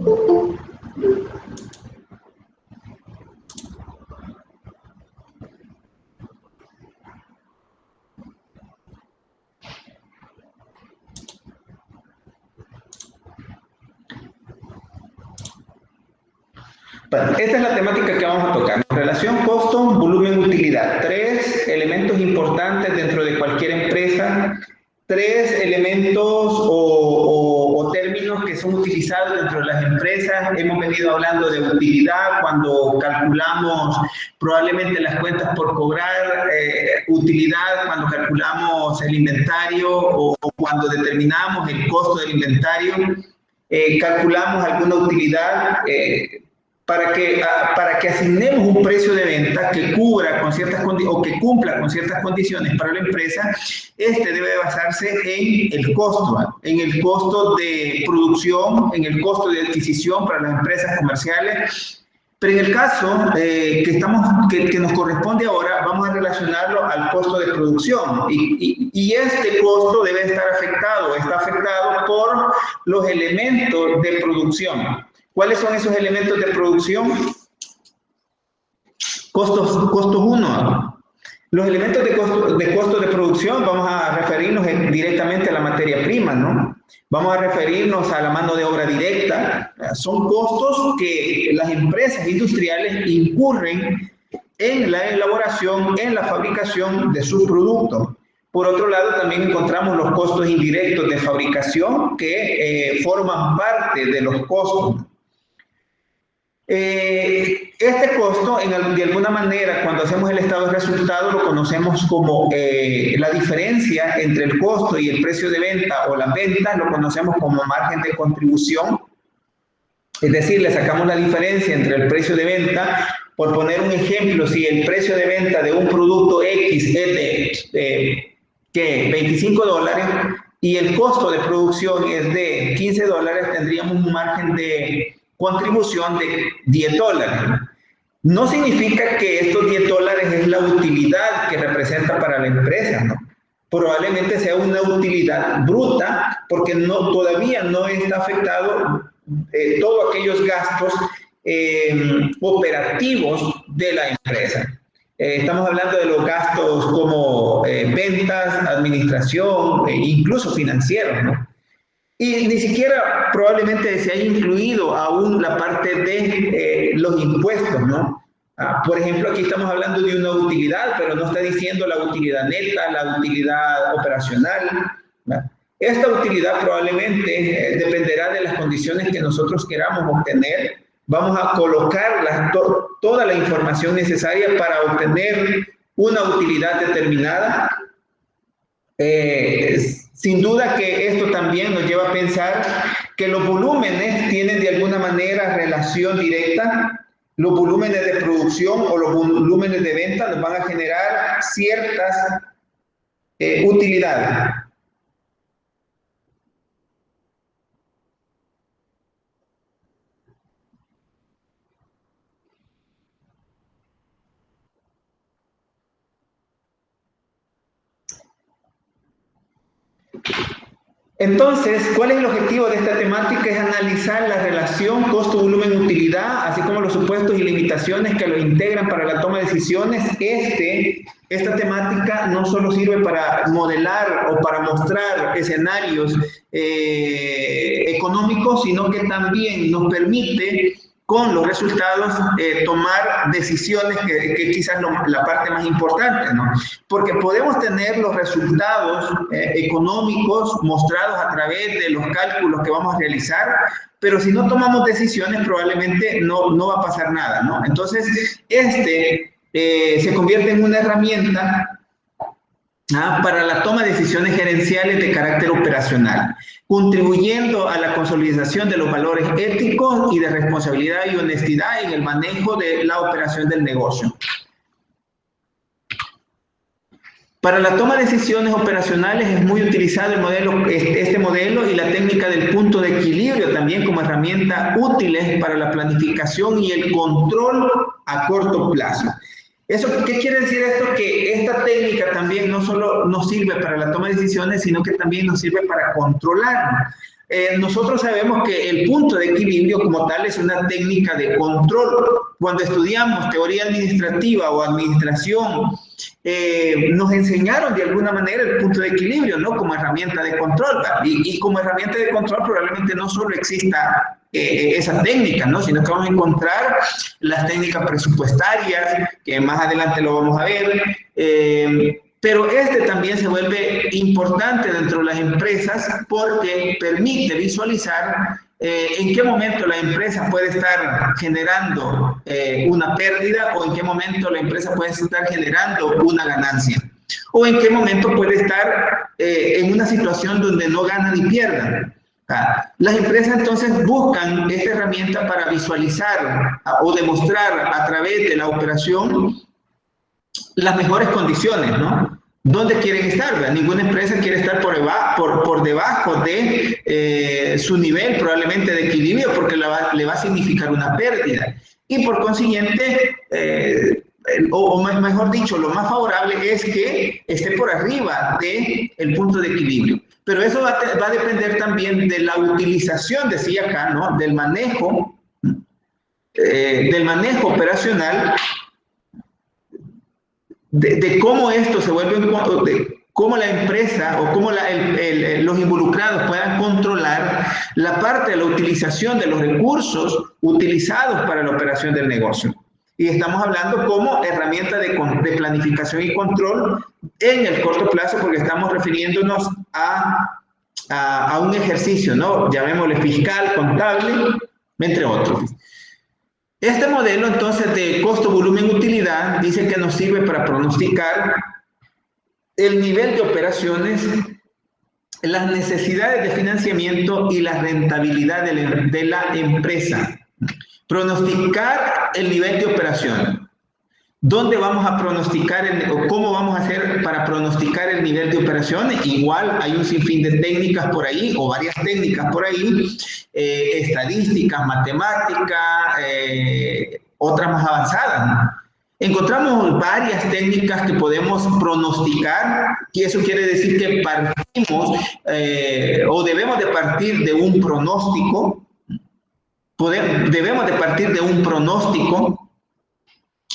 Bueno, esta es la temática que vamos a tocar. Relación costo, volumen, utilidad. Tres elementos importantes dentro de cualquier empresa. Tres elementos o términos que son utilizados dentro de las empresas. Hemos venido hablando de utilidad cuando calculamos probablemente las cuentas por cobrar, utilidad cuando calculamos el inventario o cuando determinamos el costo del inventario. Calculamos alguna utilidad para que asignemos un precio de venta que cubra con ciertas o que cumpla con ciertas condiciones para la empresa. Este debe basarse en el costo de producción, en el costo de adquisición para las empresas comerciales. Pero en el caso que nos corresponde ahora, vamos a relacionarlo al costo de producción. Y este costo debe estar está afectado por los elementos de producción. ¿Cuáles son esos elementos de producción? Costos 1. Los elementos de costo de producción, vamos a referirnos directamente a la materia prima, ¿no? Vamos a referirnos a la mano de obra directa. Son costos que las empresas industriales incurren en la elaboración, en la fabricación de sus productos. Por otro lado, también encontramos los costos indirectos de fabricación que forman parte de los costos. Este costo, de alguna manera, cuando hacemos el estado de resultados, lo conocemos como la diferencia entre el costo y el precio de venta o las ventas, lo conocemos como margen de contribución. Es decir, le sacamos la diferencia entre el precio de venta. Por poner un ejemplo, si el precio de venta de un producto X es de $25 y el costo de producción es de $15, tendríamos un margen de contribución de $10. No significa que estos $10 es la utilidad que representa para la empresa, ¿no? Probablemente sea una utilidad bruta porque todavía no está afectado todos aquellos gastos operativos de la empresa. Estamos hablando de los gastos como ventas, administración, incluso financieros, ¿no? Y ni siquiera probablemente se haya incluido aún la parte de los impuestos, ¿no? Por ejemplo, aquí estamos hablando de una utilidad, pero no está diciendo la utilidad neta, la utilidad operacional, ¿verdad? Esta utilidad probablemente dependerá de las condiciones que nosotros queramos obtener. Vamos a colocar toda la información necesaria para obtener una utilidad determinada. Sin duda que esto también nos lleva a pensar que los volúmenes tienen de alguna manera relación directa. Los volúmenes de producción o los volúmenes de venta nos van a generar ciertas utilidades. Entonces, ¿cuál es el objetivo de esta temática? Es analizar la relación costo-volumen-utilidad, así como los supuestos y limitaciones que lo integran para la toma de decisiones. Esta temática no solo sirve para modelar o para mostrar escenarios económicos, sino que también nos permite, con los resultados, tomar decisiones que quizás la parte más importante, ¿no? Porque podemos tener los resultados económicos mostrados a través de los cálculos que vamos a realizar, pero si no tomamos decisiones probablemente no va a pasar nada, ¿no? Entonces, se convierte en una herramienta para la toma de decisiones gerenciales de carácter operacional, contribuyendo a la consolidación de los valores éticos y de responsabilidad y honestidad en el manejo de la operación del negocio. Para la toma de decisiones operacionales es muy utilizado este modelo y la técnica del punto de equilibrio también como herramienta útiles para la planificación y el control a corto plazo. ¿Qué quiere decir esto? Que esta técnica también no solo nos sirve para la toma de decisiones, sino que también nos sirve para controlar. nosotros sabemos que el punto de equilibrio como tal es una técnica de control. Cuando estudiamos teoría administrativa o administración, nos enseñaron de alguna manera el punto de equilibrio, ¿no? Como herramienta de control. Y como herramienta de control probablemente no solo exista esa técnica, ¿no? Sino que vamos a encontrar las técnicas presupuestarias, que más adelante lo vamos a ver, pero este también se vuelve importante dentro de las empresas porque permite visualizar en qué momento la empresa puede estar generando una pérdida o en qué momento la empresa puede estar generando una ganancia o en qué momento puede estar en una situación donde no gana ni pierda. Las empresas entonces buscan esta herramienta para visualizar o demostrar a través de la operación las mejores condiciones, ¿no? ¿Dónde quieren estar? ¿Verdad? Ninguna empresa quiere estar por debajo de su nivel probablemente de equilibrio porque le va a significar una pérdida. Y por consiguiente, o mejor dicho, lo más favorable es que esté por arriba del punto de equilibrio. Pero eso va a depender también de la utilización, decía acá, ¿no? Del manejo operacional, de cómo esto se vuelve, de cómo la empresa o cómo los involucrados puedan controlar la parte de la utilización de los recursos utilizados para la operación del negocio. Y estamos hablando como herramienta de planificación y control en el corto plazo porque estamos refiriéndonos a un ejercicio, ¿no? Llamémosle fiscal, contable, entre otros. Este modelo entonces de costo, volumen, utilidad dice que nos sirve para pronosticar el nivel de operaciones, las necesidades de financiamiento y la rentabilidad de la empresa. Pronosticar el nivel de operación. ¿Dónde vamos a pronosticar o cómo vamos a hacer para pronosticar el nivel de operaciones? Igual hay un sinfín de técnicas por ahí o varias técnicas por ahí, estadísticas, matemáticas, otras más avanzadas, ¿no? Encontramos varias técnicas que podemos pronosticar y eso quiere decir que partimos o debemos de partir de un pronóstico, debemos de partir de un pronóstico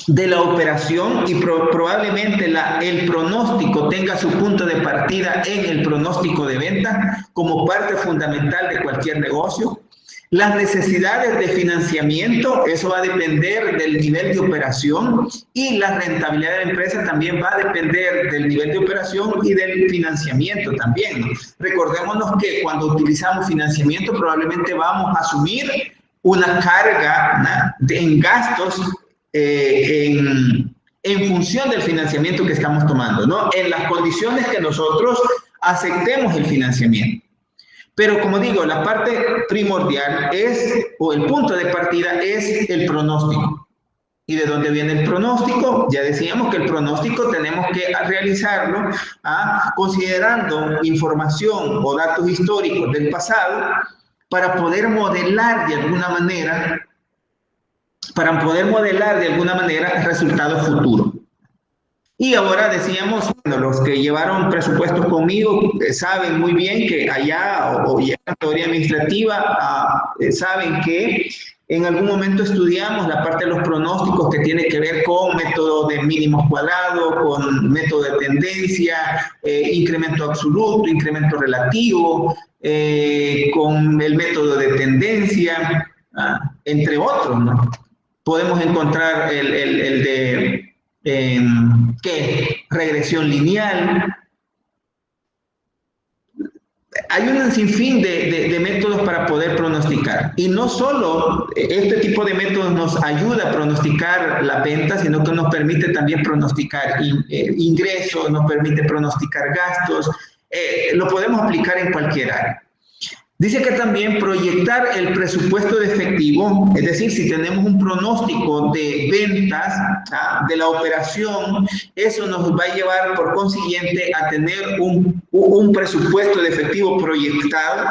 de la operación y probablemente el pronóstico tenga su punto de partida en el pronóstico de venta como parte fundamental de cualquier negocio. Las necesidades de financiamiento, eso va a depender del nivel de operación y la rentabilidad de la empresa también va a depender del nivel de operación y del financiamiento también, ¿no? Recordémonos que cuando utilizamos financiamiento probablemente vamos a asumir una carga, ¿no?, en gastos en función del financiamiento que estamos tomando, ¿no? En las condiciones que nosotros aceptemos el financiamiento. Pero como digo, la parte primordial o el punto de partida es el pronóstico. ¿Y de dónde viene el pronóstico? Ya decíamos que el pronóstico tenemos que realizarlo considerando información o datos históricos del pasado para poder modelar de alguna manera resultados futuros. Y ahora decíamos, bueno, los que llevaron presupuestos conmigo saben muy bien que allá o ya en teoría administrativa saben que en algún momento estudiamos la parte de los pronósticos que tiene que ver con método de mínimos cuadrados, con método de tendencia, incremento absoluto, incremento relativo, con el método de tendencia, entre otros, ¿no? Podemos encontrar el de regresión lineal. Hay un sinfín de métodos para poder pronosticar. Y no solo este tipo de métodos nos ayuda a pronosticar la venta, sino que nos permite también pronosticar ingresos, nos permite pronosticar gastos. Lo podemos aplicar en cualquier área. Dice que también proyectar el presupuesto de efectivo, es decir, si tenemos un pronóstico de ventas de la operación, eso nos va a llevar por consiguiente a tener un presupuesto de efectivo proyectado.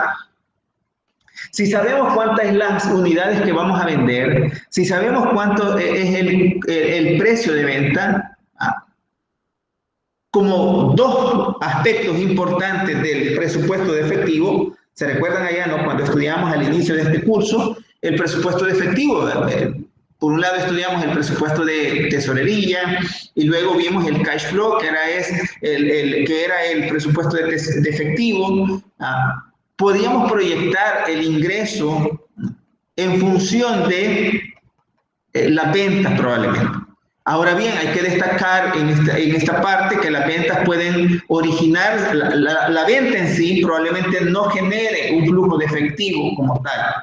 Si sabemos cuántas son las unidades que vamos a vender, si sabemos cuánto es el precio de venta, como dos aspectos importantes del presupuesto de efectivo, ¿Se recuerdan allá, no? Cuando estudiamos al inicio de este curso el presupuesto de efectivo. Por un lado estudiamos el presupuesto de tesorería y luego vimos el cash flow, que era el presupuesto de efectivo. Podíamos proyectar el ingreso en función de las ventas probablemente. Ahora bien, hay que destacar en esta parte que las ventas pueden originar, la venta en sí probablemente no genere un flujo de efectivo como tal.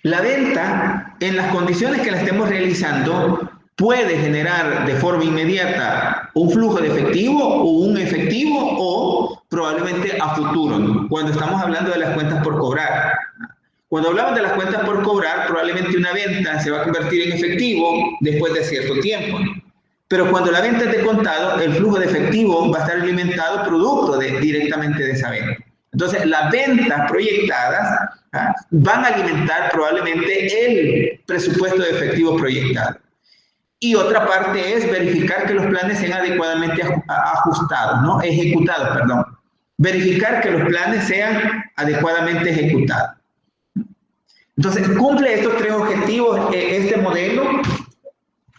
La venta, en las condiciones que la estemos realizando, puede generar de forma inmediata un flujo de efectivo o un efectivo o probablemente a futuro, ¿no? Cuando estamos hablando de las cuentas por cobrar. Cuando hablamos de las cuentas por cobrar, probablemente una venta se va a convertir en efectivo después de cierto tiempo, ¿no? Pero cuando la venta es de contado, el flujo de efectivo va a estar alimentado producto directamente de esa venta. Entonces, las ventas proyectadas van a alimentar probablemente el presupuesto de efectivo proyectado. Y otra parte es verificar que los planes sean adecuadamente ajustados, ¿no? Ejecutados, perdón. Verificar que los planes sean adecuadamente ejecutados. Entonces, cumple estos tres objetivos este modelo.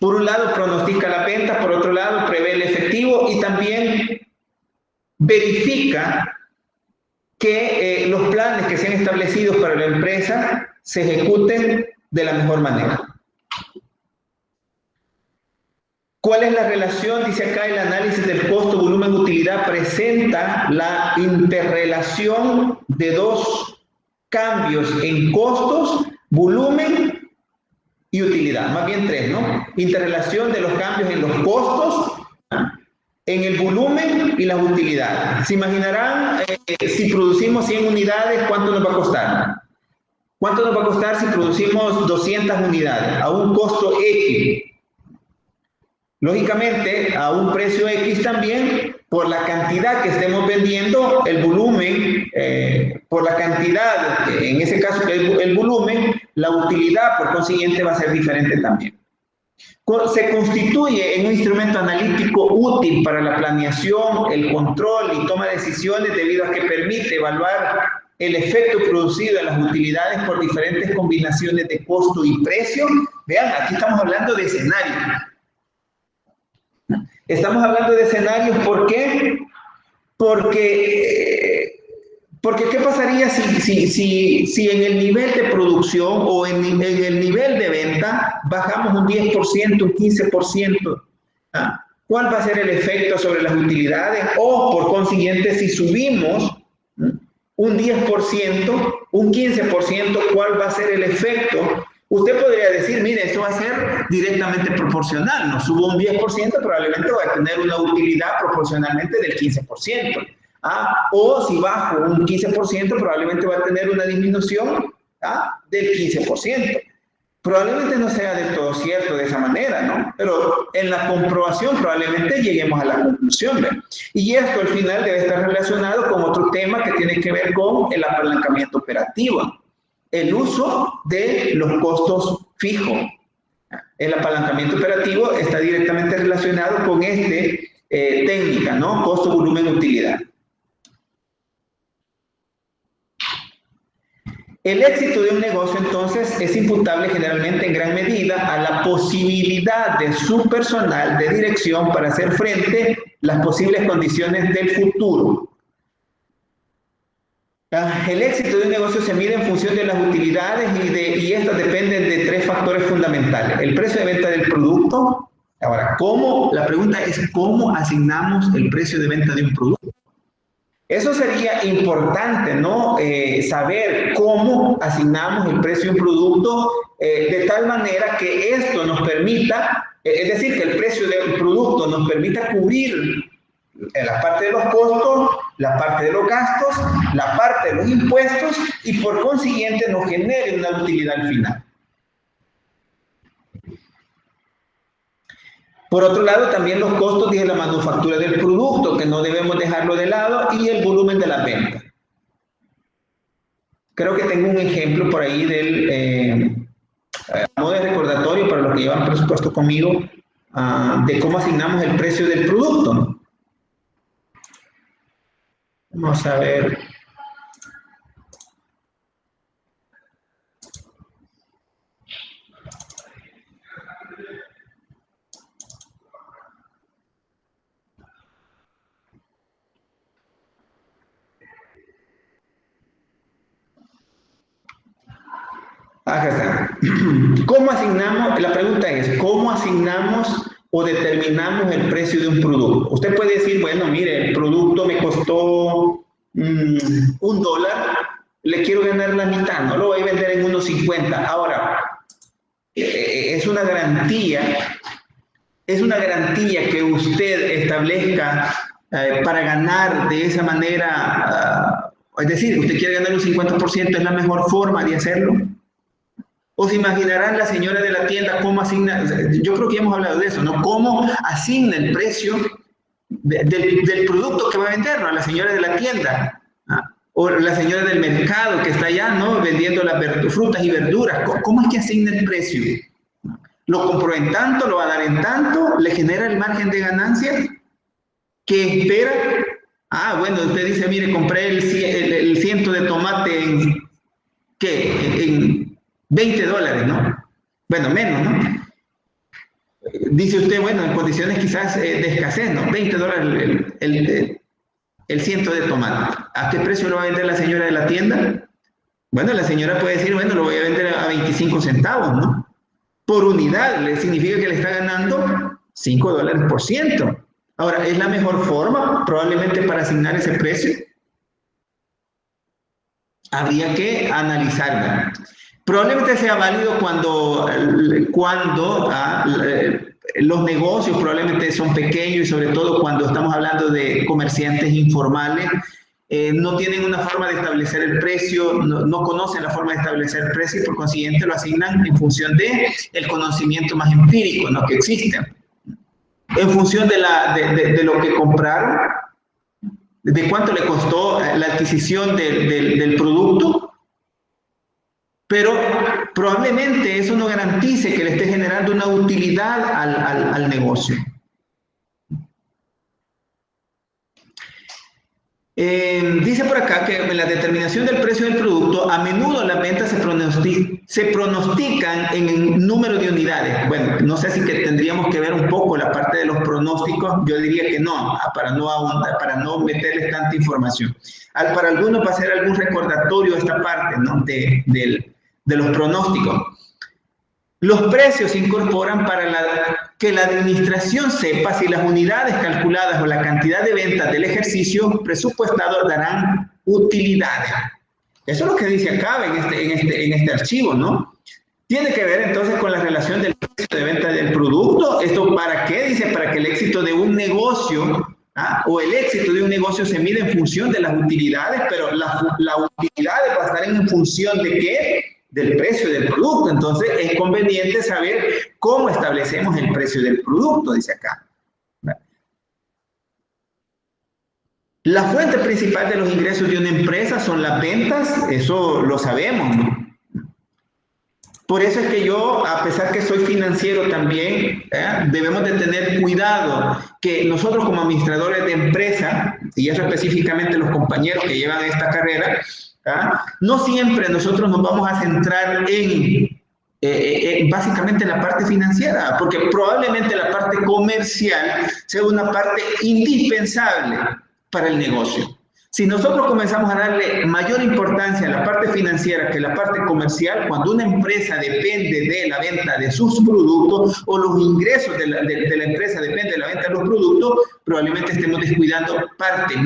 Por un lado, pronostica la venta, por otro lado, prevé el efectivo y también verifica que los planes que sean establecidos para la empresa se ejecuten de la mejor manera. ¿Cuál es la relación? Dice acá, el análisis del costo, volumen, utilidad presenta la interrelación de dos cambios en costos, volumen y utilidad. Más bien tres, ¿no? Interrelación de los cambios en los costos, en el volumen y las utilidades. Se imaginarán, si producimos 100 unidades, ¿cuánto nos va a costar? ¿Cuánto nos va a costar si producimos 200 unidades a un costo X? Lógicamente, a un precio X también, por la cantidad que estemos vendiendo, el volumen, por la cantidad, en ese caso que es el volumen, la utilidad por consiguiente va a ser diferente también. Se constituye en un instrumento analítico útil para la planeación, el control y toma de decisiones debido a que permite evaluar el efecto producido en las utilidades por diferentes combinaciones de costo y precio. Vean, aquí estamos hablando de escenarios. Estamos hablando de escenarios, ¿por qué? Porque ¿qué pasaría si en el nivel de producción o en el nivel de venta bajamos un 10%, un 15%? ¿Cuál va a ser el efecto sobre las utilidades? O, por consiguiente, si subimos un 10%, un 15%, ¿cuál va a ser el efecto? Usted podría decir, mire, esto va a ser directamente proporcional. No subo un 10%, probablemente va a tener una utilidad proporcionalmente del 15%. O si bajo un 15%, probablemente va a tener una disminución del 15%. Probablemente no sea del todo cierto de esa manera, ¿no? Pero en la comprobación probablemente lleguemos a la conclusión, ¿ve? Y esto al final debe estar relacionado con otro tema que tiene que ver con el apalancamiento operativo, el uso de los costos fijos. El apalancamiento operativo está directamente relacionado con esta técnica, ¿no? Costo, volumen, utilidad. El éxito de un negocio, entonces, es imputable generalmente en gran medida a la posibilidad de su personal de dirección para hacer frente a las posibles condiciones del futuro. El éxito de un negocio se mide en función de las utilidades y estas dependen de tres factores fundamentales. El precio de venta del producto. Ahora, la pregunta es ¿cómo asignamos el precio de venta de un producto? Eso sería importante, ¿no? Saber cómo asignamos el precio de un producto de tal manera que esto nos permita, es decir, que el precio del producto nos permita cubrir la parte de los costos, la parte de los gastos, la parte de los impuestos y por consiguiente nos genere una utilidad al final. Por otro lado, también los costos de la manufactura del producto, que no debemos dejarlo de lado, y el volumen de la venta. Creo que tengo un ejemplo por ahí los que llevan presupuesto conmigo, de cómo asignamos el precio del producto. Vamos a ver. Acá está. ¿Cómo asignamos? La pregunta es, ¿cómo asignamos o determinamos el precio de un producto? Usted puede decir, bueno, mire, el producto me costó $1, le quiero ganar la mitad, no lo voy a vender en 1.50. Ahora, es una garantía que usted establezca para ganar de esa manera, es decir, usted quiere ganar un 50%, ¿es la mejor forma de hacerlo? O se imaginarán la señora de la tienda cómo asigna, yo creo que ya hemos hablado de eso, ¿no? Cómo asigna el precio del producto que va a vender, ¿no? A la señora de la tienda, ¿ah? O la señora del mercado que está allá, ¿no? Vendiendo las frutas y verduras. ¿Cómo es que asigna el precio? ¿Lo compró en tanto? ¿Lo va a dar en tanto? ¿Le genera el margen de ganancia? ¿Qué espera? Bueno, usted dice, mire, compré el ciento de tomate en, ¿qué? En $20, ¿no? Bueno, menos, ¿no? Dice usted, bueno, en condiciones quizás de escasez, ¿no? $20 el ciento de tomate. ¿A qué precio lo va a vender la señora de la tienda? Bueno, la señora puede decir, bueno, lo voy a vender a 25 centavos, ¿no? Por unidad, le significa que le está ganando $5 por ciento. Ahora, ¿es la mejor forma probablemente para asignar ese precio? Habría que analizarla. Probablemente sea válido cuando los negocios probablemente son pequeños y sobre todo cuando estamos hablando de comerciantes informales, no tienen una forma de establecer el precio, no conocen la forma de establecer el precio y por consiguiente lo asignan en función del conocimiento más empírico, ¿no? Que existe. En función de lo que compraron, de cuánto le costó la adquisición del producto, pero probablemente eso no garantice que le esté generando una utilidad al negocio. Dice por acá que en la determinación del precio del producto, a menudo las ventas se pronostican en número de unidades. Bueno, no sé si que tendríamos que ver un poco la parte de los pronósticos. Yo diría que no, para no meterles tanta información. Para algunos va a ser algún recordatorio esta parte, ¿no? de los pronósticos. Los precios se incorporan para que la administración sepa si las unidades calculadas o la cantidad de ventas del ejercicio presupuestado darán utilidades. Eso es lo que dice acá en este archivo, ¿no? Tiene que ver entonces con la relación del precio de venta del producto. ¿Esto para qué? Dice, para que el éxito de un negocio o el éxito de un negocio se mide en función de las utilidades, pero la utilidad va a estar en función de ¿qué? Del precio del producto. Entonces es conveniente saber cómo establecemos el precio del producto, dice acá. La fuente principal de los ingresos de una empresa son las ventas, eso lo sabemos, ¿no? Por eso es que yo, a pesar que soy financiero también, debemos de tener cuidado que nosotros como administradores de empresa, y eso específicamente los compañeros que llevan esta carrera, no siempre nosotros nos vamos a centrar básicamente en la parte financiera, porque probablemente la parte comercial sea una parte indispensable para el negocio. Si nosotros comenzamos a darle mayor importancia a la parte financiera que a la parte comercial, cuando una empresa depende de la venta de sus productos o los ingresos de la empresa dependen de la venta de los productos, probablemente estemos descuidando una parte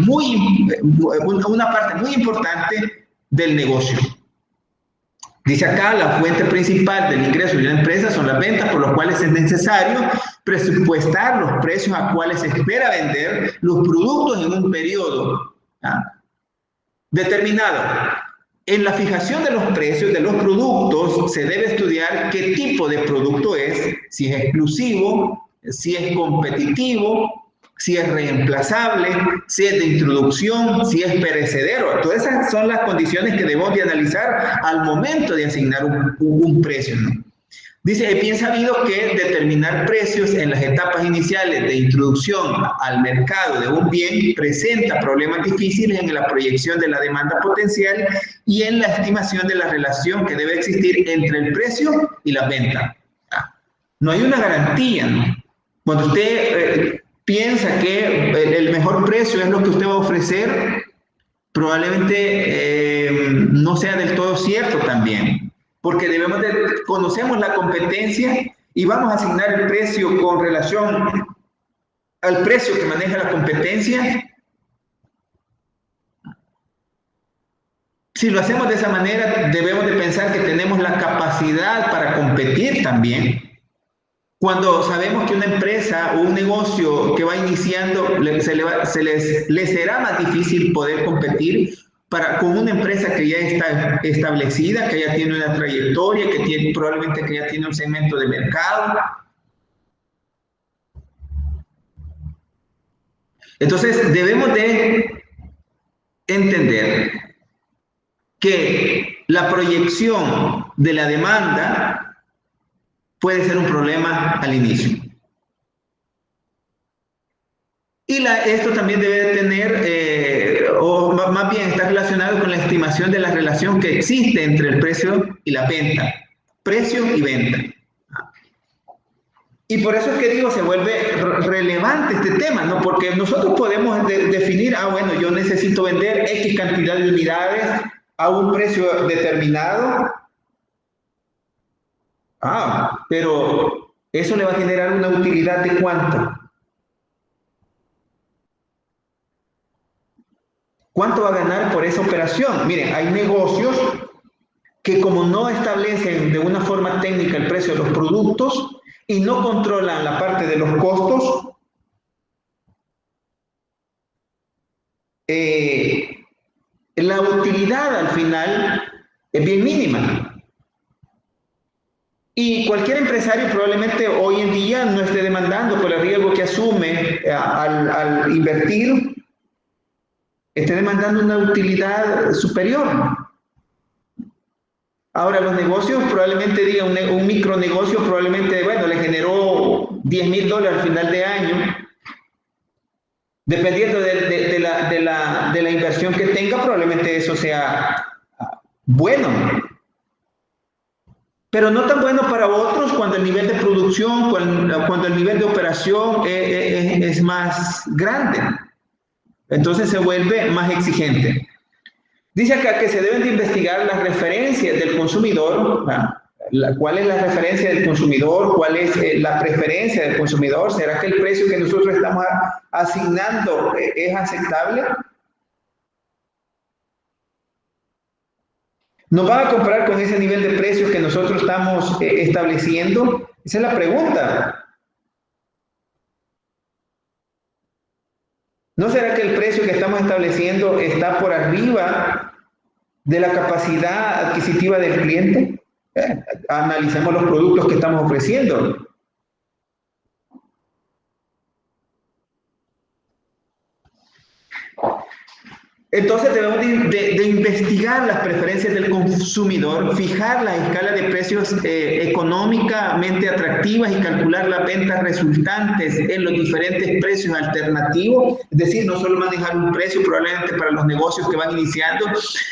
muy importante del negocio. Dice acá, la fuente principal del ingreso de una empresa son las ventas, por lo cual es necesario presupuestar los precios a cuales se espera vender los productos en un periodo determinado. En la fijación de los precios de los productos se debe estudiar qué tipo de producto es, si es exclusivo, si es competitivo, si es reemplazable, si es de introducción, si es perecedero. Todas esas son las condiciones que debemos de analizar al momento de asignar un precio, ¿no? Dice, es bien sabido que determinar precios en las etapas iniciales de introducción al mercado de un bien presenta problemas difíciles en la proyección de la demanda potencial y en la estimación de la relación que debe existir entre el precio y la venta. No hay una garantía, ¿no? Cuando usted piensa que el mejor precio es lo que usted va a ofrecer, probablemente no sea del todo cierto también, porque conocemos la competencia y vamos a asignar el precio con relación al precio que maneja la competencia. Si lo hacemos de esa manera, debemos de pensar que tenemos la capacidad para competir también. Cuando sabemos que una empresa o un negocio que va iniciando le será más difícil poder competir con una empresa que ya está establecida, que ya tiene una trayectoria, probablemente que ya tiene un segmento de mercado. Entonces, debemos de entender que la proyección de la demanda puede ser un problema al inicio. Y esto también debe tener, o más bien está relacionado con la estimación de la relación que existe entre el precio y la venta. Precio y venta. Y por eso es que digo, se vuelve relevante este tema, ¿no? Porque nosotros podemos definir, bueno, yo necesito vender X cantidad de unidades a un precio determinado. Pero eso le va a generar una utilidad de ¿cuánto? ¿Cuánto va a ganar por esa operación? Miren, hay negocios que como no establecen de una forma técnica el precio de los productos y no controlan la parte de los costos, la utilidad al final es bien mínima. Y cualquier empresario probablemente hoy en día no esté demandando por el riesgo que asume al invertir, esté demandando una utilidad superior. Ahora, los negocios probablemente digan, un micronegocio probablemente, bueno, le generó $10,000 al final de año. Dependiendo de la inversión que tenga, probablemente eso sea bueno. Pero no tan bueno para otros cuando el nivel de producción, cuando el nivel de operación es más grande. Entonces se vuelve más exigente. Dice acá que se deben de investigar las referencias del consumidor. ¿Cuál es la referencia del consumidor? ¿Cuál es la preferencia del consumidor? ¿Será que el precio que nosotros estamos asignando es aceptable? ¿Nos van a comprar con ese nivel de precios que nosotros estamos estableciendo? Esa es la pregunta. ¿No será que el precio que estamos estableciendo está por arriba de la capacidad adquisitiva del cliente? Analicemos los productos que estamos ofreciendo. Entonces debemos de investigar las preferencias del consumidor, fijar la escala de precios económicamente atractivas y calcular las ventas resultantes en los diferentes precios alternativos, es decir, no solo manejar un precio probablemente para los negocios que van iniciando,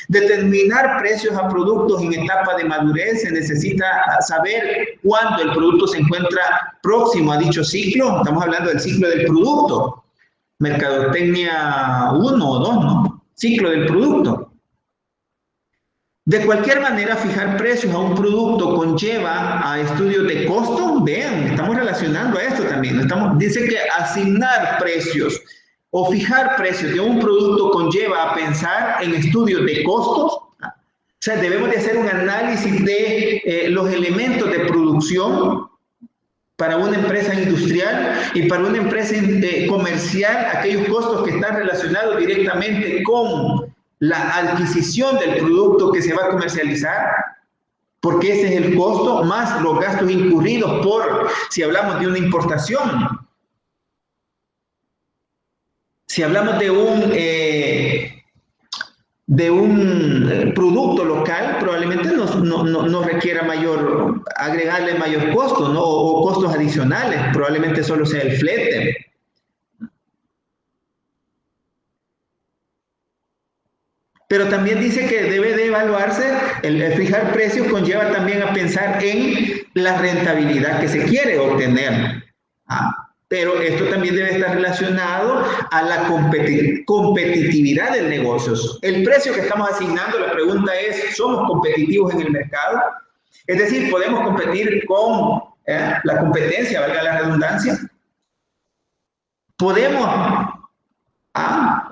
determinar precios a productos en etapa de madurez, se necesita saber cuándo el producto se encuentra próximo a dicho ciclo, estamos hablando del ciclo del producto, mercadotecnia 1 o 2, ¿no? Ciclo del producto. De cualquier manera, fijar precios a un producto conlleva a estudios de costo. Vean, estamos relacionando a esto también. Dice que asignar precios o fijar precios de un producto conlleva a pensar en estudios de costos. O sea, debemos de hacer un análisis de los elementos de producción para una empresa industrial y para una empresa comercial, aquellos costos que están relacionados directamente con la adquisición del producto que se va a comercializar, porque ese es el costo, más los gastos incurridos si hablamos de una importación. Si hablamos de de un producto local, probablemente no requiera agregarle mayor costo, ¿no? O costos adicionales, probablemente solo sea el flete. Pero también dice que debe de evaluarse, el fijar precios conlleva también a pensar en la rentabilidad que se quiere obtener. Pero esto también debe estar relacionado a la competitividad del negocio. El precio que estamos asignando, la pregunta es, ¿somos competitivos en el mercado? Es decir, ¿podemos competir con la competencia, valga la redundancia? ¿Podemos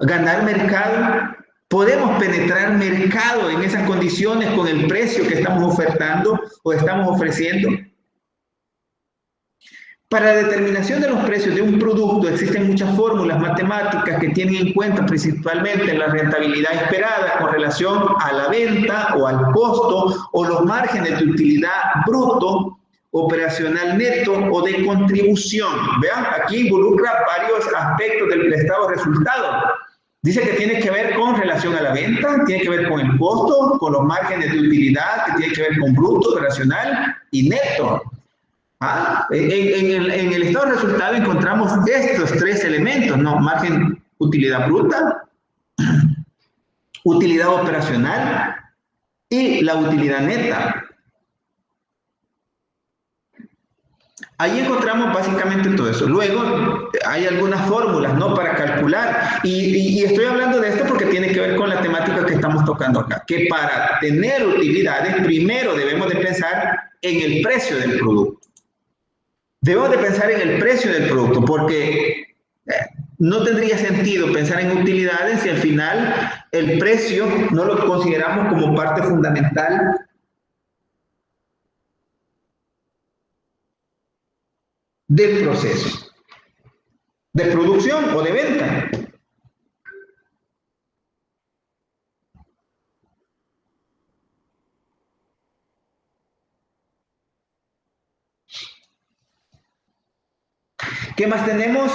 ganar mercado? ¿Podemos penetrar mercado en esas condiciones con el precio que estamos ofertando o estamos ofreciendo? Para la determinación de los precios de un producto existen muchas fórmulas matemáticas que tienen en cuenta principalmente la rentabilidad esperada con relación a la venta o al costo o los márgenes de utilidad bruto, operacional neto o de contribución. Vean, aquí involucra varios aspectos del estado de resultado. Dice que tiene que ver con relación a la venta, tiene que ver con el costo, con los márgenes de utilidad, que tiene que ver con bruto, operacional y neto. En el estado de resultado encontramos estos tres elementos, ¿no? Margen, utilidad bruta, utilidad operacional y la utilidad neta. Ahí encontramos básicamente todo eso. Luego hay algunas fórmulas, ¿no? Para calcular. Y estoy hablando de esto porque tiene que ver con la temática que estamos tocando acá. Que para tener utilidades, primero debemos de pensar en el precio del producto. Debemos de pensar en el precio del producto porque no tendría sentido pensar en utilidades si al final el precio no lo consideramos como parte fundamental del proceso de producción o de venta. ¿Qué más tenemos?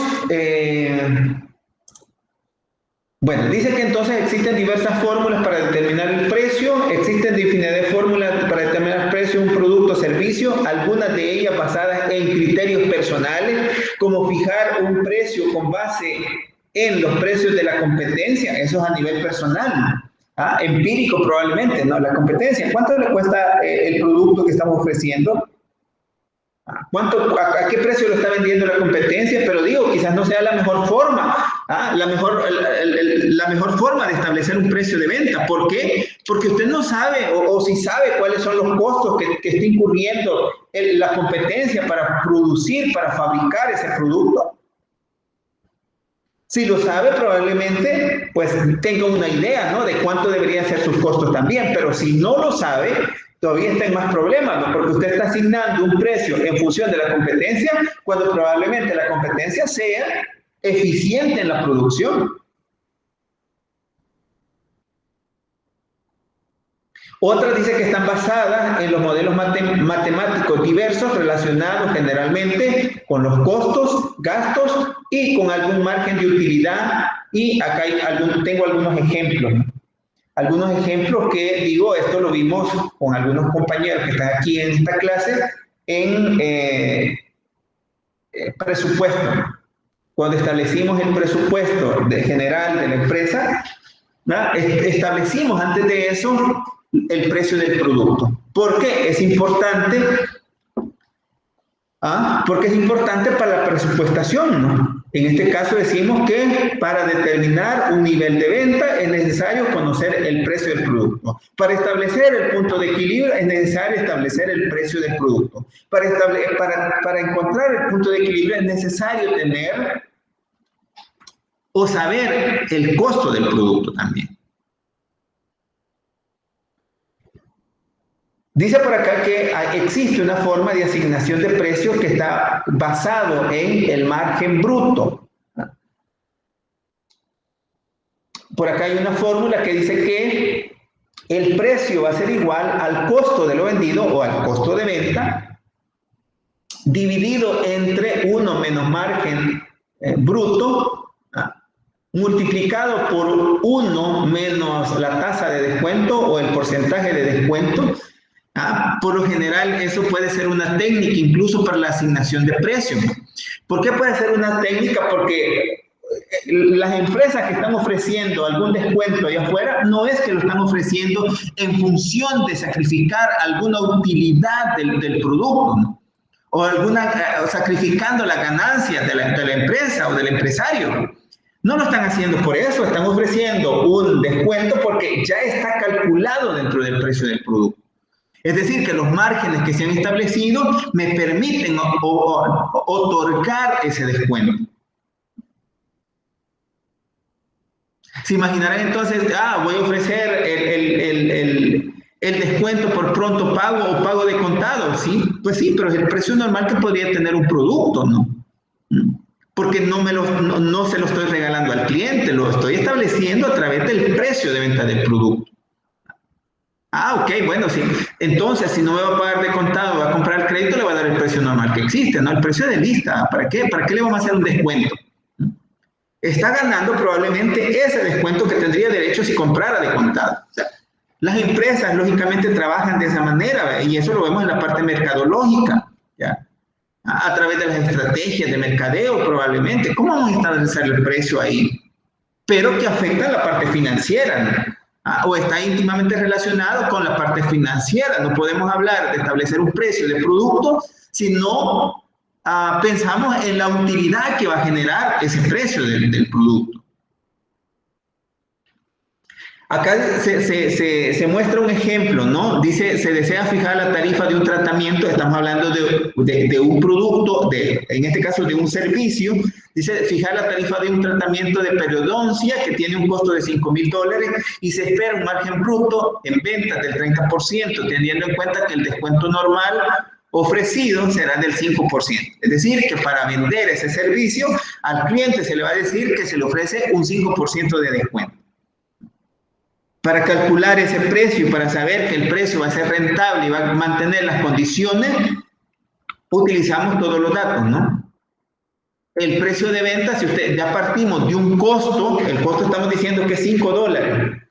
Bueno, dice que entonces existen diversas fórmulas para determinar el precio, existen infinidad de fórmulas para determinar el precio de un producto o servicio, algunas de ellas basadas en criterios personales, como fijar un precio con base en los precios de la competencia, eso es a nivel personal, empírico probablemente, ¿no? La competencia, ¿cuánto le cuesta el producto que estamos ofreciendo? ¿A qué precio lo está vendiendo la competencia? Pero digo, quizás no sea la mejor forma, la mejor forma de establecer un precio de venta. ¿Por qué? Porque usted no sabe, o si sabe cuáles son los costos que está incurriendo la competencia para producir, para fabricar ese producto. Si lo sabe, probablemente pues tenga una idea, ¿no? De cuánto deberían ser sus costos también, pero si no lo sabe, todavía está en más problemas, ¿no? Porque usted está asignando un precio en función de la competencia cuando probablemente la competencia sea eficiente en la producción. Otras dice que están basadas en los modelos matemáticos diversos relacionados generalmente con los costos, gastos y con algún margen de utilidad. Y acá tengo algunos ejemplos, ¿no? Algunos ejemplos que digo, esto lo vimos con algunos compañeros que están aquí en esta clase en presupuesto. Cuando establecimos el presupuesto general de la empresa, establecimos antes de eso el precio del producto. ¿Por qué? Es importante, porque es importante para la presupuestación, ¿no? En este caso decimos que para determinar un nivel de venta es necesario conocer el precio del producto. Para establecer el punto de equilibrio es necesario establecer el precio del producto. Para encontrar el punto de equilibrio es necesario tener o saber el costo del producto también. Dice por acá que existe una forma de asignación de precios que está basado en el margen bruto. Por acá hay una fórmula que dice que el precio va a ser igual al costo de lo vendido o al costo de venta dividido entre 1 menos margen bruto multiplicado por 1 menos la tasa de descuento o el porcentaje de descuento. Por lo general, eso puede ser una técnica incluso para la asignación de precios. ¿Por qué puede ser una técnica? Porque las empresas que están ofreciendo algún descuento allá afuera, no es que lo están ofreciendo en función de sacrificar alguna utilidad del producto, ¿no? O sacrificando las ganancias de la empresa o del empresario. No lo están haciendo por eso, están ofreciendo un descuento porque ya está calculado dentro del precio del producto. Es decir, que los márgenes que se han establecido me permiten otorgar ese descuento. Se imaginarán entonces, voy a ofrecer el descuento por pronto pago o pago de contado, ¿sí? Pues sí, pero es el precio normal que podría tener un producto, ¿no? Porque no se lo estoy regalando al cliente, lo estoy estableciendo a través del precio de venta del producto. Ok, bueno, sí. Entonces, si no me va a pagar de contado, va a comprar el crédito, le va a dar el precio normal que existe, ¿no? El precio de lista. ¿Para qué? ¿Para qué le vamos a hacer un descuento? Está ganando probablemente ese descuento que tendría derecho si comprara de contado. O sea, las empresas, lógicamente, trabajan de esa manera, ¿verdad? Y eso lo vemos en la parte mercadológica, ¿ya? A través de las estrategias de mercadeo, probablemente. ¿Cómo vamos a establecer el precio ahí? Pero que afecta a la parte financiera, ¿no? O está íntimamente relacionado con la parte financiera. No podemos hablar de establecer un precio de producto si no pensamos en la utilidad que va a generar ese precio del producto. Acá se muestra un ejemplo, ¿no? Dice, se desea fijar la tarifa de un tratamiento, estamos hablando de un producto, en este caso de un servicio. Dice, fijar la tarifa de un tratamiento de periodoncia que tiene un costo de $5,000 y se espera un margen bruto en ventas del 30%, teniendo en cuenta que el descuento normal ofrecido será del 5%. Es decir, que para vender ese servicio al cliente se le va a decir que se le ofrece un 5% de descuento. Para calcular ese precio y para saber que el precio va a ser rentable y va a mantener las condiciones, utilizamos todos los datos, ¿no? El precio de venta, si usted ya partimos de un costo, el costo estamos diciendo que es $5.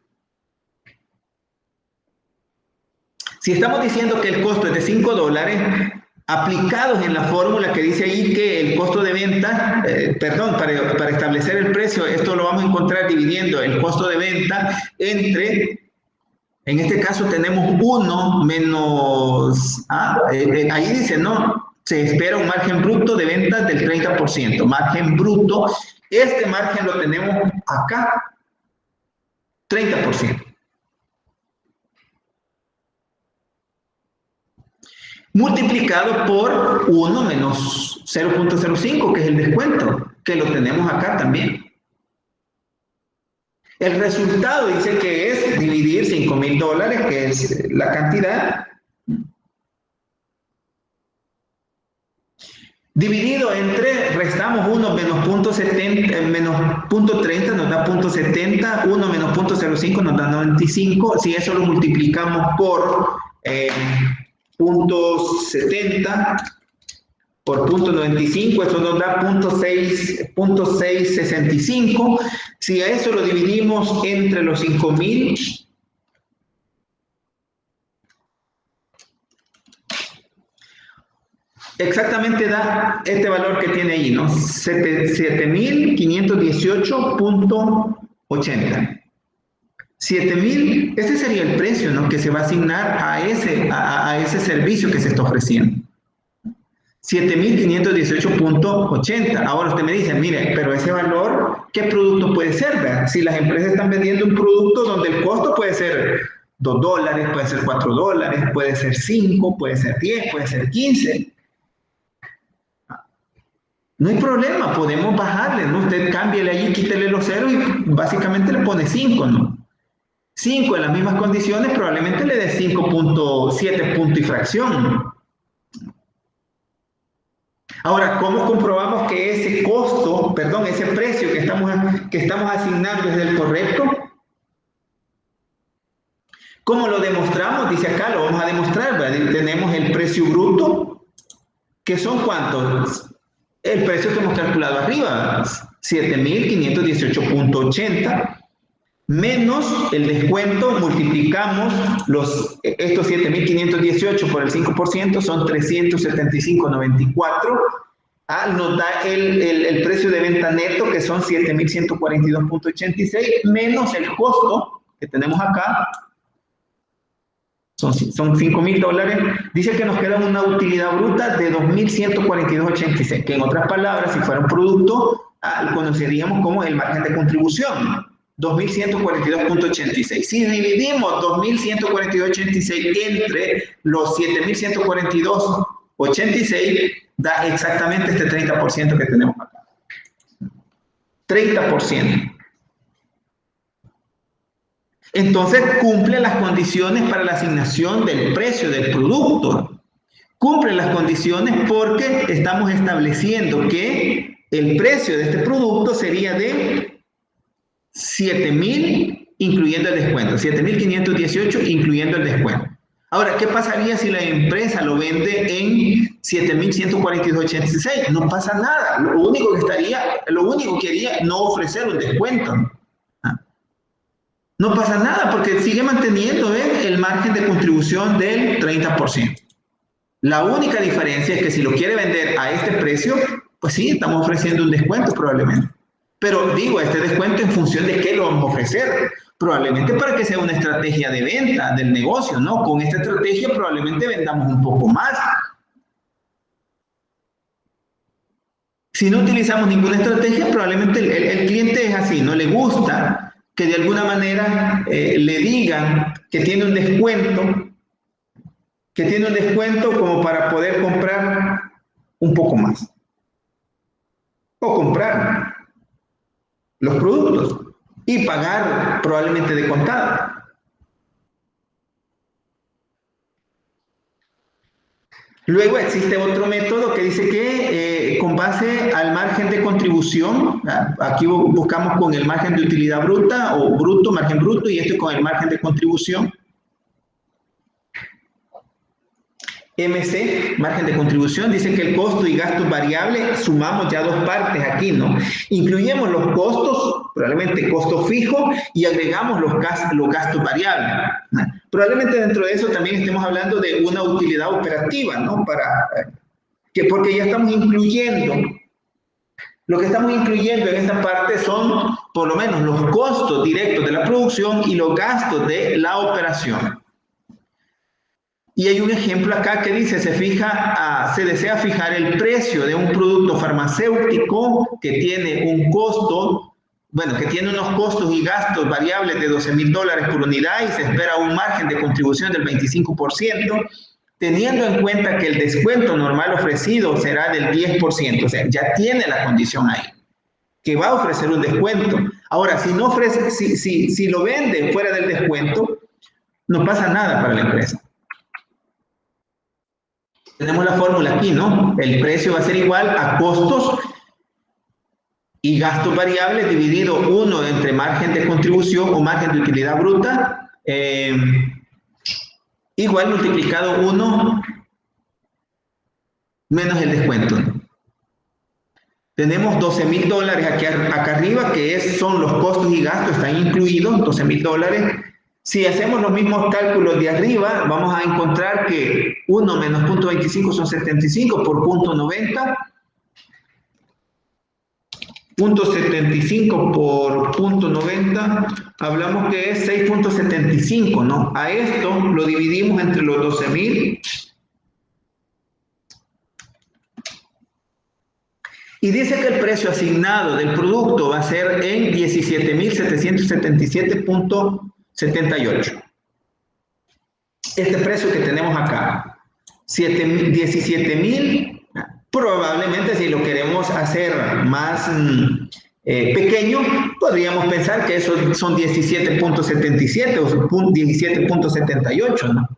Si estamos diciendo que el costo es de $5, aplicados en la fórmula que dice ahí que el costo de venta, para establecer el precio, esto lo vamos a encontrar dividiendo el costo de venta entre, en este caso tenemos 1 menos, ahí dice, no, se espera un margen bruto de ventas del 30%, margen bruto, este margen lo tenemos acá, 30%. Multiplicado por 1 menos 0.05, que es el descuento, que lo tenemos acá también. El resultado dice que es dividir $5,000, que es la cantidad, dividido entre, restamos 1 menos 0.70, menos 0.30 nos da 0.70, 1 menos 0.05 nos da 95, si eso lo multiplicamos por 0.70 por 0.95, eso nos da 0.665. Si a eso lo dividimos entre los 5,000, exactamente da este valor que tiene ahí, ¿no? 7,518.80. 7,000, ese sería el precio, ¿no?, que se va a asignar a ese servicio que se está ofreciendo. 7,518.80. Ahora usted me dice, mire, pero ese valor, ¿qué producto puede ser? ¿Verdad? Si las empresas están vendiendo un producto donde el costo puede ser $2, puede ser $4, puede ser 5, puede ser 10, puede ser 15. No hay problema, podemos bajarle, ¿no? Usted cámbiale allí, quítele los ceros y básicamente le pone 5, ¿no? 5 en las mismas condiciones probablemente le dé 5.7 punto y fracción. Ahora, ¿cómo comprobamos que ese costo, ese precio que estamos asignando es el correcto? ¿Cómo lo demostramos? Dice acá, lo vamos a demostrar, ¿verdad? Tenemos el precio bruto, que son ¿cuántos? el precio que hemos calculado arriba, 7.518.80, menos el descuento, multiplicamos estos 7.518 por el 5%, son 375.94. Nos da el precio de venta neto, que son 7.142.86, menos el costo que tenemos acá, son $5.000. Dice que nos queda una utilidad bruta de 2.142.86, que en otras palabras, si fuera un producto, conoceríamos como el margen de contribución, 2.142.86. Si dividimos 2.142.86 entre los 7.142.86, da exactamente este 30% que tenemos acá. 30%. Entonces cumple las condiciones para la asignación del precio del producto. Cumple las condiciones porque estamos estableciendo que el precio de este producto sería de 7.000 incluyendo el descuento, 7.518 incluyendo el descuento. Ahora, ¿qué pasaría si la empresa lo vende en 7.142.86? No pasa nada. Lo único que haría no ofrecer un descuento. No pasa nada porque sigue manteniendo el margen de contribución del 30%. La única diferencia es que si lo quiere vender a este precio, pues sí, estamos ofreciendo un descuento probablemente. Pero digo, este descuento en función de qué lo vamos a ofrecer. Probablemente para que sea una estrategia de venta del negocio, ¿no? Con esta estrategia probablemente vendamos un poco más. Si no utilizamos ninguna estrategia, probablemente el cliente es así, no le gusta que de alguna manera le digan que tiene un descuento como para poder comprar un poco más. O comprar los productos y pagar probablemente de contado. Luego existe otro método que dice que con base al margen de contribución, aquí buscamos con el margen de utilidad bruta o bruto, margen bruto, y esto con el margen de contribución. MC, margen de contribución, dice que el costo y gastos variables, sumamos ya dos partes aquí, ¿no? Incluyemos los costos, probablemente costo fijo, y agregamos los gastos variables. Probablemente dentro de eso también estemos hablando de una utilidad operativa, ¿no? Porque ya estamos incluyendo, lo que estamos incluyendo en esta parte son por lo menos los costos directos de la producción y los gastos de la operación. Y hay un ejemplo acá que dice, se desea fijar el precio de un producto farmacéutico que tiene un costo, que tiene unos costos y gastos variables de $12.000 por unidad y se espera un margen de contribución del 25%, teniendo en cuenta que el descuento normal ofrecido será del 10%, o sea, ya tiene la condición ahí, que va a ofrecer un descuento. Ahora, si lo vende fuera del descuento, no pasa nada para la empresa. Tenemos la fórmula aquí, ¿no? El precio va a ser igual a costos y gastos variables dividido 1 entre margen de contribución o margen de utilidad bruta, igual multiplicado 1 menos el descuento. Tenemos $12.000 acá arriba, que son los costos y gastos, están incluidos, $12.000. Si hacemos los mismos cálculos de arriba, vamos a encontrar que 1 menos 0.25 son 75 por 0.90. 0.75 por 0.90, hablamos que es 6.75, ¿no? A esto lo dividimos entre los 12.000. Y dice que el precio asignado del producto va a ser en 17.777.78. Este precio que tenemos acá, 17.000, probablemente si lo queremos hacer más pequeño, podríamos pensar que eso son 17.77 o 17.78, ¿no?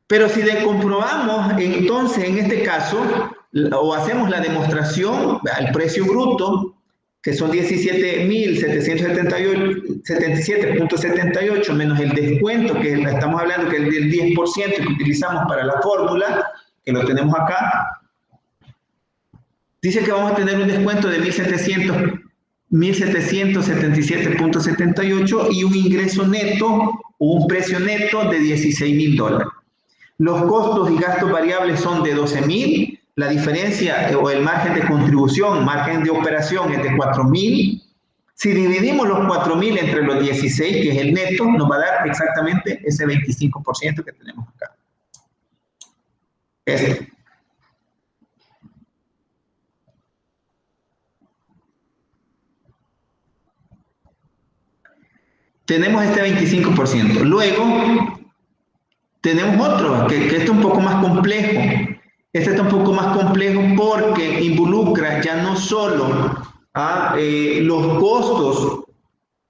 Pero si comprobamos, entonces en este caso, o hacemos la demostración al precio bruto, que son 17.777.78 menos el descuento, que estamos hablando que es del 10% que utilizamos para la fórmula, que lo tenemos acá, Dice que vamos a tener un descuento de 1,777.78 y un ingreso neto o un precio neto de $16,000. Los costos y gastos variables son de 12,000. La diferencia o el margen de contribución, margen de operación es de 4,000. Si dividimos los 4,000 entre los 16, que es el neto, nos va a dar exactamente ese 25% que tenemos acá. Este. Tenemos este 25%. Luego, tenemos otro, que este es un poco más complejo. Este está un poco más complejo porque involucra ya no solo los costos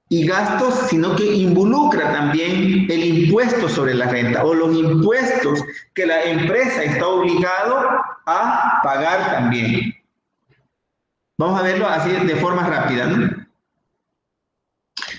y gastos, sino que involucra también el impuesto sobre la renta o los impuestos que la empresa está obligado a pagar también. Vamos a verlo así de forma rápida, ¿no?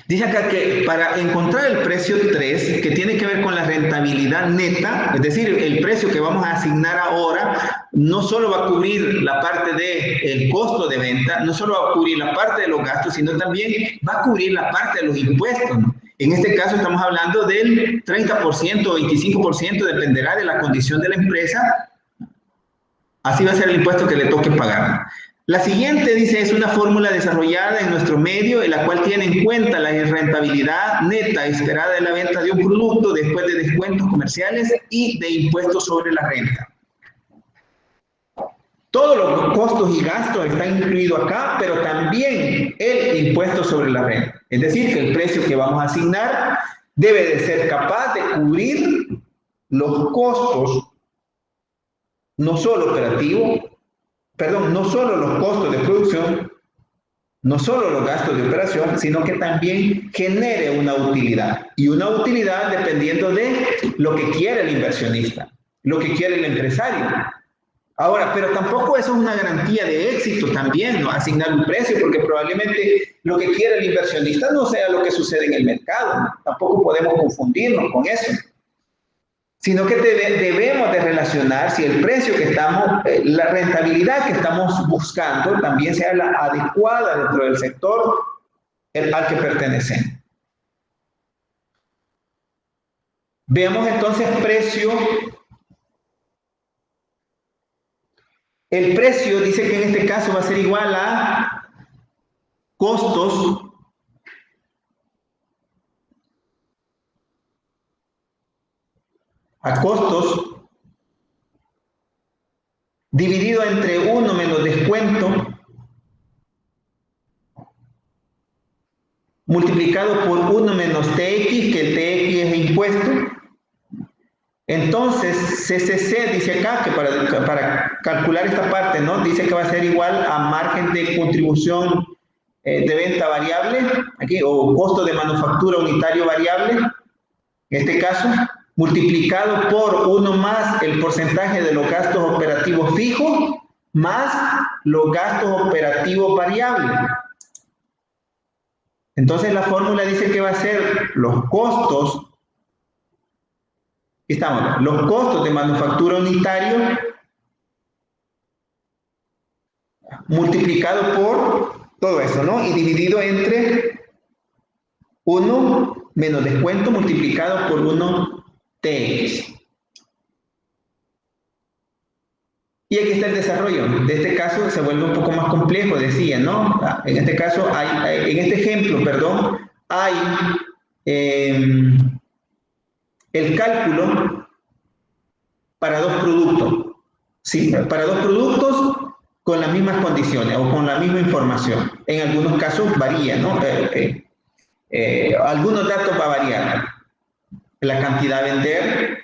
Dice acá que para encontrar el precio 3, que tiene que ver con la rentabilidad neta, es decir, el precio que vamos a asignar ahora, no solo va a cubrir la parte del costo de venta, no solo va a cubrir la parte de los gastos, sino también va a cubrir la parte de los impuestos, ¿no? En este caso estamos hablando del 30% o 25%, dependerá de la condición de la empresa. Así va a ser el impuesto que le toque pagar. La siguiente, dice, es una fórmula desarrollada en nuestro medio en la cual tiene en cuenta la rentabilidad neta esperada de la venta de un producto después de descuentos comerciales y de impuestos sobre la renta. Todos los costos y gastos están incluidos acá, pero también el impuesto sobre la renta. Es decir, que el precio que vamos a asignar debe de ser capaz de cubrir los costos, no solo operativos, no solo los costos de producción, no solo los gastos de operación, sino que también genere una utilidad. Y una utilidad dependiendo de lo que quiere el inversionista, lo que quiere el empresario. Ahora, pero tampoco eso es una garantía de éxito también, ¿no? Asignar un precio, porque probablemente lo que quiere el inversionista no sea lo que sucede en el mercado, ¿no? Tampoco podemos confundirnos con eso. Sino que debemos de relacionar si el precio que estamos, la rentabilidad que estamos buscando también sea la adecuada dentro del sector al que pertenecemos. Veamos entonces precio. El precio dice que en este caso va a ser igual a costos dividido entre 1 menos descuento multiplicado por 1 menos TX, que el TX es impuesto. Entonces, CCC dice acá que para calcular esta parte, ¿no? Dice que va a ser igual a margen de contribución de venta variable, aquí, o costo de manufactura unitario variable, en este caso, multiplicado por 1 más el porcentaje de los gastos operativos fijos, más los gastos operativos variables. Entonces la fórmula dice que va a ser los costos, aquí estamos, los costos de manufactura unitario multiplicado por todo eso, ¿no? Y dividido entre 1 menos descuento multiplicado por 1 TX. Y aquí está el desarrollo. De este caso se vuelve un poco más complejo, decía, ¿no? En este caso, en este ejemplo, perdón, hay el cálculo para 2 productos. Sí, para 2 productos con las mismas condiciones o con la misma información. En algunos casos varía, ¿no? Algunos datos va a variar. La cantidad a vender,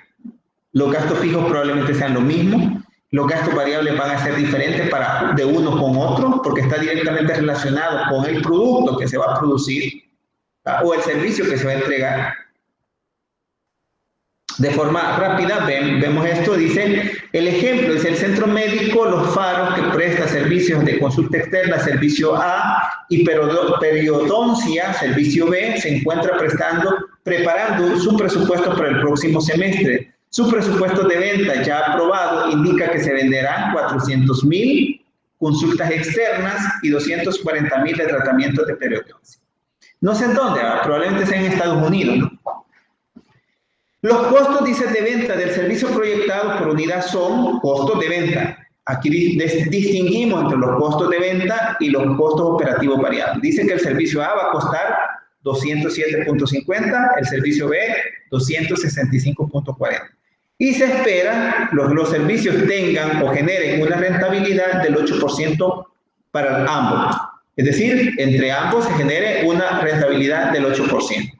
los gastos fijos probablemente sean lo mismo. Los gastos variables van a ser diferentes de uno con otro porque está directamente relacionado con el producto que se va a producir o el servicio que se va a entregar. De forma rápida, vemos esto, dice, el ejemplo es el centro médico Los Faros que presta servicios de consulta externa, servicio A, y periodoncia, servicio B, se encuentra preparando su presupuesto para el próximo semestre. Su presupuesto de venta ya aprobado indica que se venderán 400,000 consultas externas y 240.000 de tratamientos de periodicidad. No sé en dónde, probablemente sea en Estados Unidos, ¿no? Los costos, dice, de venta del servicio proyectado por unidad son costos de venta. Aquí distinguimos entre los costos de venta y los costos operativos variables. Dice que el servicio A va a costar 207.50, el servicio B 265.40. Y se espera los servicios tengan o generen una rentabilidad del 8% para ambos. Es decir, entre ambos se genere una rentabilidad del 8%.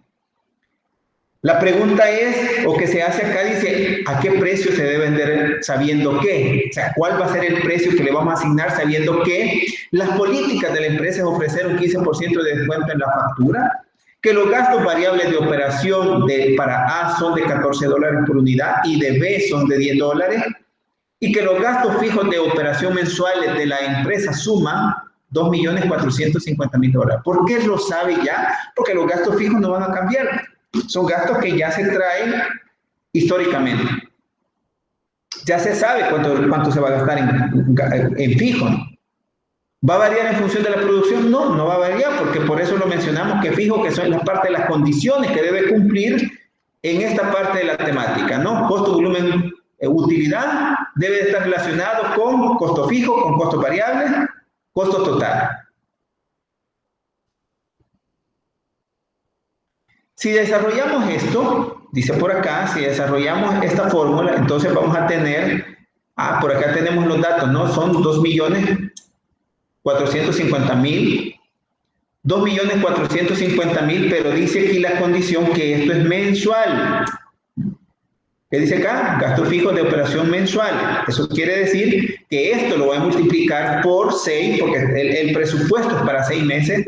La pregunta es, o que se hace acá, dice, ¿a qué precio se debe vender sabiendo qué? O sea, ¿cuál va a ser el precio que le vamos a asignar sabiendo que las políticas de la empresa es ofrecer un 15% de descuento en la factura? Que los gastos variables de operación para A son de $14 por unidad y de B son de $10, y que los gastos fijos de operación mensuales de la empresa suman $2.450.000. ¿Por qué lo sabe ya? Porque los gastos fijos no van a cambiar. Son gastos que ya se traen históricamente. Ya se sabe cuánto se va a gastar en fijo. ¿Va a variar en función de la producción? No, no va a variar, porque por eso lo mencionamos que fijo, que son la parte de las condiciones que debe cumplir en esta parte de la temática, ¿no? Costo, volumen, utilidad debe estar relacionado con costo fijo, con costos variables, costo total. Si desarrollamos esto, dice por acá, si desarrollamos esta fórmula, entonces vamos a tener, por acá tenemos los datos, ¿no? Son 2.450.000, 2.450.000, pero dice aquí la condición que esto es mensual. ¿Qué dice acá? Gasto fijo de operación mensual. Eso quiere decir que esto lo voy a multiplicar por 6, porque el presupuesto es para 6 meses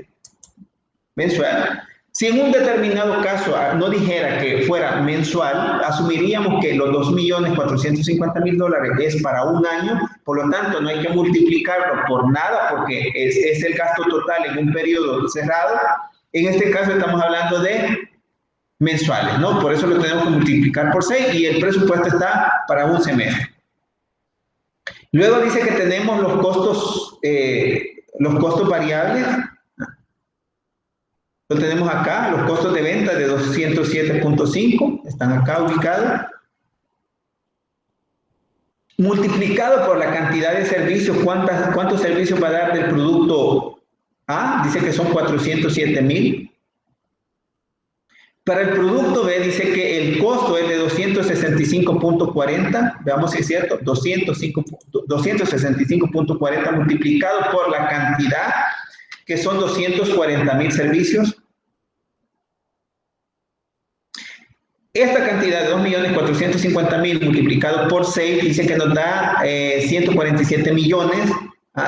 mensual. Si en un determinado caso no dijera que fuera mensual, asumiríamos que los $2.450.000 es para un año, por lo tanto no hay que multiplicarlo por nada porque es el gasto total en un periodo cerrado. En este caso estamos hablando de mensuales, ¿no? Por eso lo tenemos que multiplicar por 6 y el presupuesto está para un semestre. Luego dice que tenemos los costos variables. Lo tenemos acá, los costos de venta de 207.5, están acá ubicados. Multiplicado por la cantidad de servicios, ¿cuántos servicios va a dar del producto A? Dice que son 407.000. Para el producto B dice que el costo es de 265.40, veamos si es cierto, 265.40 multiplicado por la cantidad, que son 240.000 servicios. Esta cantidad de 2.450.000 multiplicado por 6 dice que nos da 147 millones,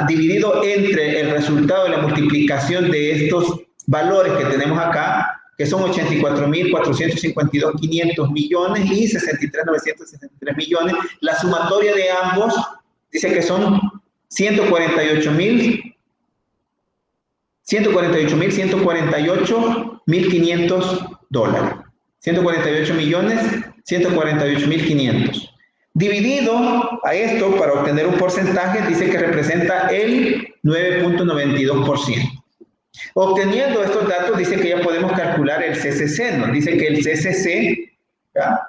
dividido entre el resultado de la multiplicación de estos valores que tenemos acá, que son 84.452.500 millones y 63.963 millones. La sumatoria de ambos dice que son 148.148.500 dólares. 148.148.500. Dividido a esto, para obtener un porcentaje, dice que representa el 9.92%. Obteniendo estos datos, dice que ya podemos calcular el CCC. Nos dice que el CCC, ¿ya?,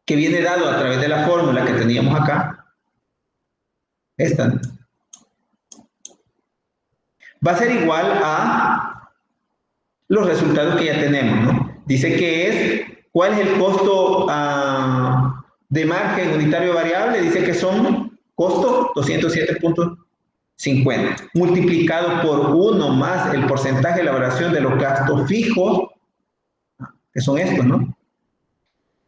que viene dado a través de la fórmula que teníamos acá, esta, va a ser igual a los resultados que ya tenemos, ¿no? Dice que es, ¿cuál es el costo de margen unitario variable? Dice que son costo 207.50, multiplicado por 1 más el porcentaje de elaboración de los gastos fijos, que son estos, ¿no?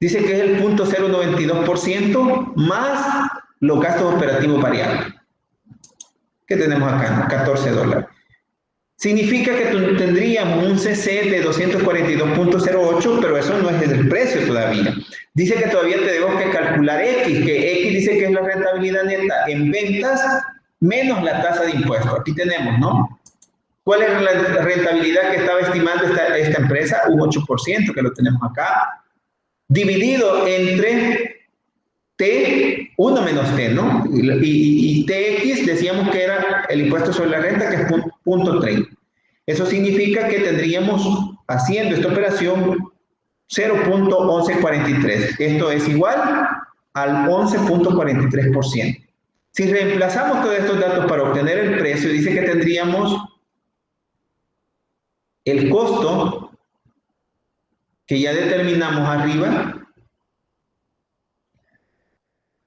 Dice que es el 0.092% más los gastos operativos variables. ¿Qué tenemos acá, ¿no? $14. Significa que tendríamos un CC de 242.08, pero eso no es el precio todavía. Dice que todavía tenemos que calcular X, que X dice que es la rentabilidad neta en ventas menos la tasa de impuestos. Aquí tenemos, ¿no? ¿Cuál es la rentabilidad que estaba estimando esta empresa? Un 8%, que lo tenemos acá, dividido entre T1 menos T, ¿no? Y TX decíamos que era el impuesto sobre la renta, que es punto 30. Eso significa que tendríamos, haciendo esta operación, 0.1143. Esto es igual al 11.43%. Si reemplazamos todos estos datos para obtener el precio, dice que tendríamos el costo que ya determinamos arriba,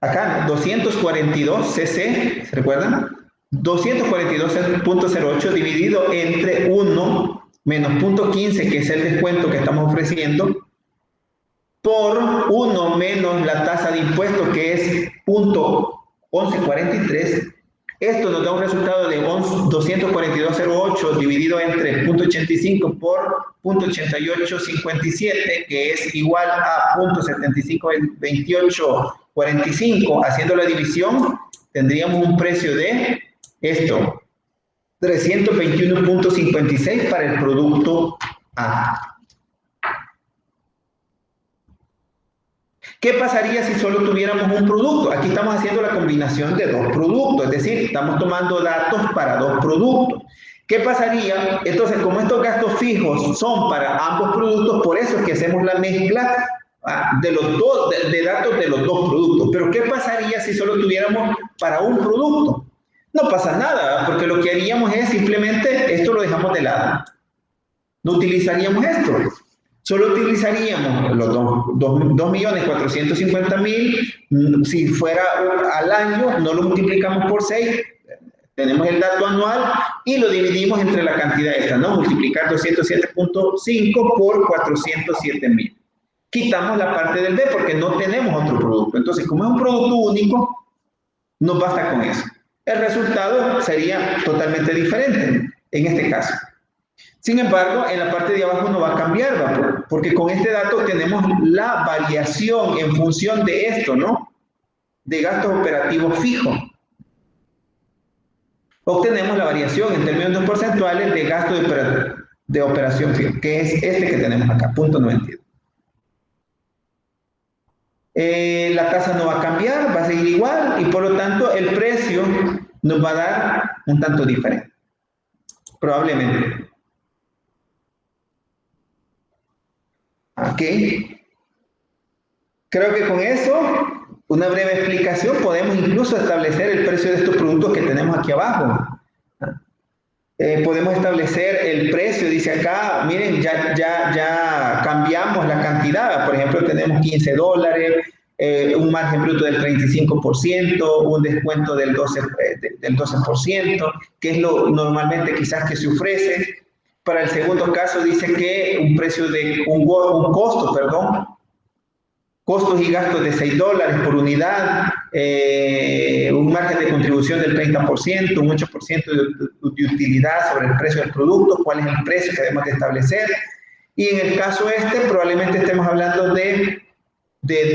acá 242 cc, ¿se recuerdan? 242.08 dividido entre 1 menos 0.15, que es el descuento que estamos ofreciendo, por 1 menos la tasa de impuesto, que es 0.1143. Esto nos da un resultado de 242.08 dividido entre 0.85 por 0.8857, que es igual a 0.752845. Haciendo la división, tendríamos un precio de esto, 321.56 para el producto A. ¿Qué pasaría si solo tuviéramos un producto? Aquí estamos haciendo la combinación de dos productos, es decir, estamos tomando datos para dos productos. ¿Qué pasaría? Entonces, como estos gastos fijos son para ambos productos, por eso es que hacemos la mezcla de los dos, de datos de los dos productos. Pero ¿qué pasaría si solo tuviéramos para un producto? No pasa nada, porque lo que haríamos es simplemente, esto lo dejamos de lado. No utilizaríamos esto. Solo utilizaríamos los 2.450.000, si fuera al año, no lo multiplicamos por 6, tenemos el dato anual y lo dividimos entre la cantidad esta, ¿no? Multiplicar 207.5 por 407.000. Quitamos la parte del B porque no tenemos otro producto. Entonces, como es un producto único, nos basta con eso. El resultado sería totalmente diferente en este caso. Sin embargo, en la parte de abajo no va a cambiar, ¿va? Porque con este dato tenemos la variación en función de esto, ¿no? De gastos operativos fijos. Obtenemos la variación en términos de porcentuales de gasto de operación fijo, que es este que tenemos acá, punto 92. La tasa no va a cambiar, va a seguir igual y por lo tanto el precio nos va a dar un tanto diferente, probablemente. Ok. Creo que con eso, una breve explicación, podemos incluso establecer el precio de estos productos que tenemos aquí abajo. Podemos establecer el precio, dice acá, miren, ya cambiamos la cantidad. Por ejemplo, tenemos $15, un margen bruto del 35%, un descuento del 12%, que es lo normalmente quizás que se ofrece. Para el segundo caso dice que un precio de un costo, perdón, costos y gastos de $6 por unidad, un margen de contribución del 30%, un 8% de utilidad sobre el precio del producto, cuál es el precio que debemos de establecer. Y en el caso probablemente estemos hablando de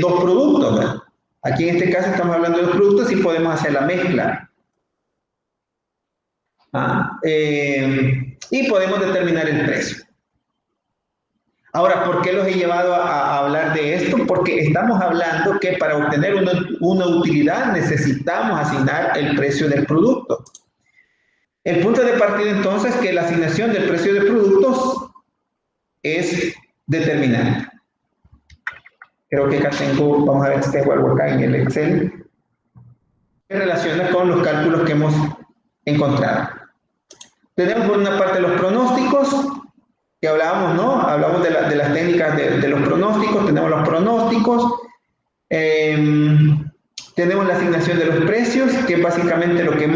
dos productos, ¿verdad? Aquí en este caso estamos hablando de dos productos y podemos hacer la mezcla. Y podemos determinar el precio. Ahora, ¿por qué los he llevado a hablar de esto? Porque estamos hablando que para obtener una utilidad necesitamos asignar el precio del producto. El punto de partida entonces es que la asignación del precio de productos es determinante. Creo que acá tengo, vamos a ver si tengo algo acá en el Excel, que relaciona con los cálculos que hemos encontrado. Tenemos por una parte los pronósticos, que hablábamos, ¿no? Hablamos de las técnicas de los pronósticos, tenemos los pronósticos, tenemos la asignación de los precios, que es básicamente lo que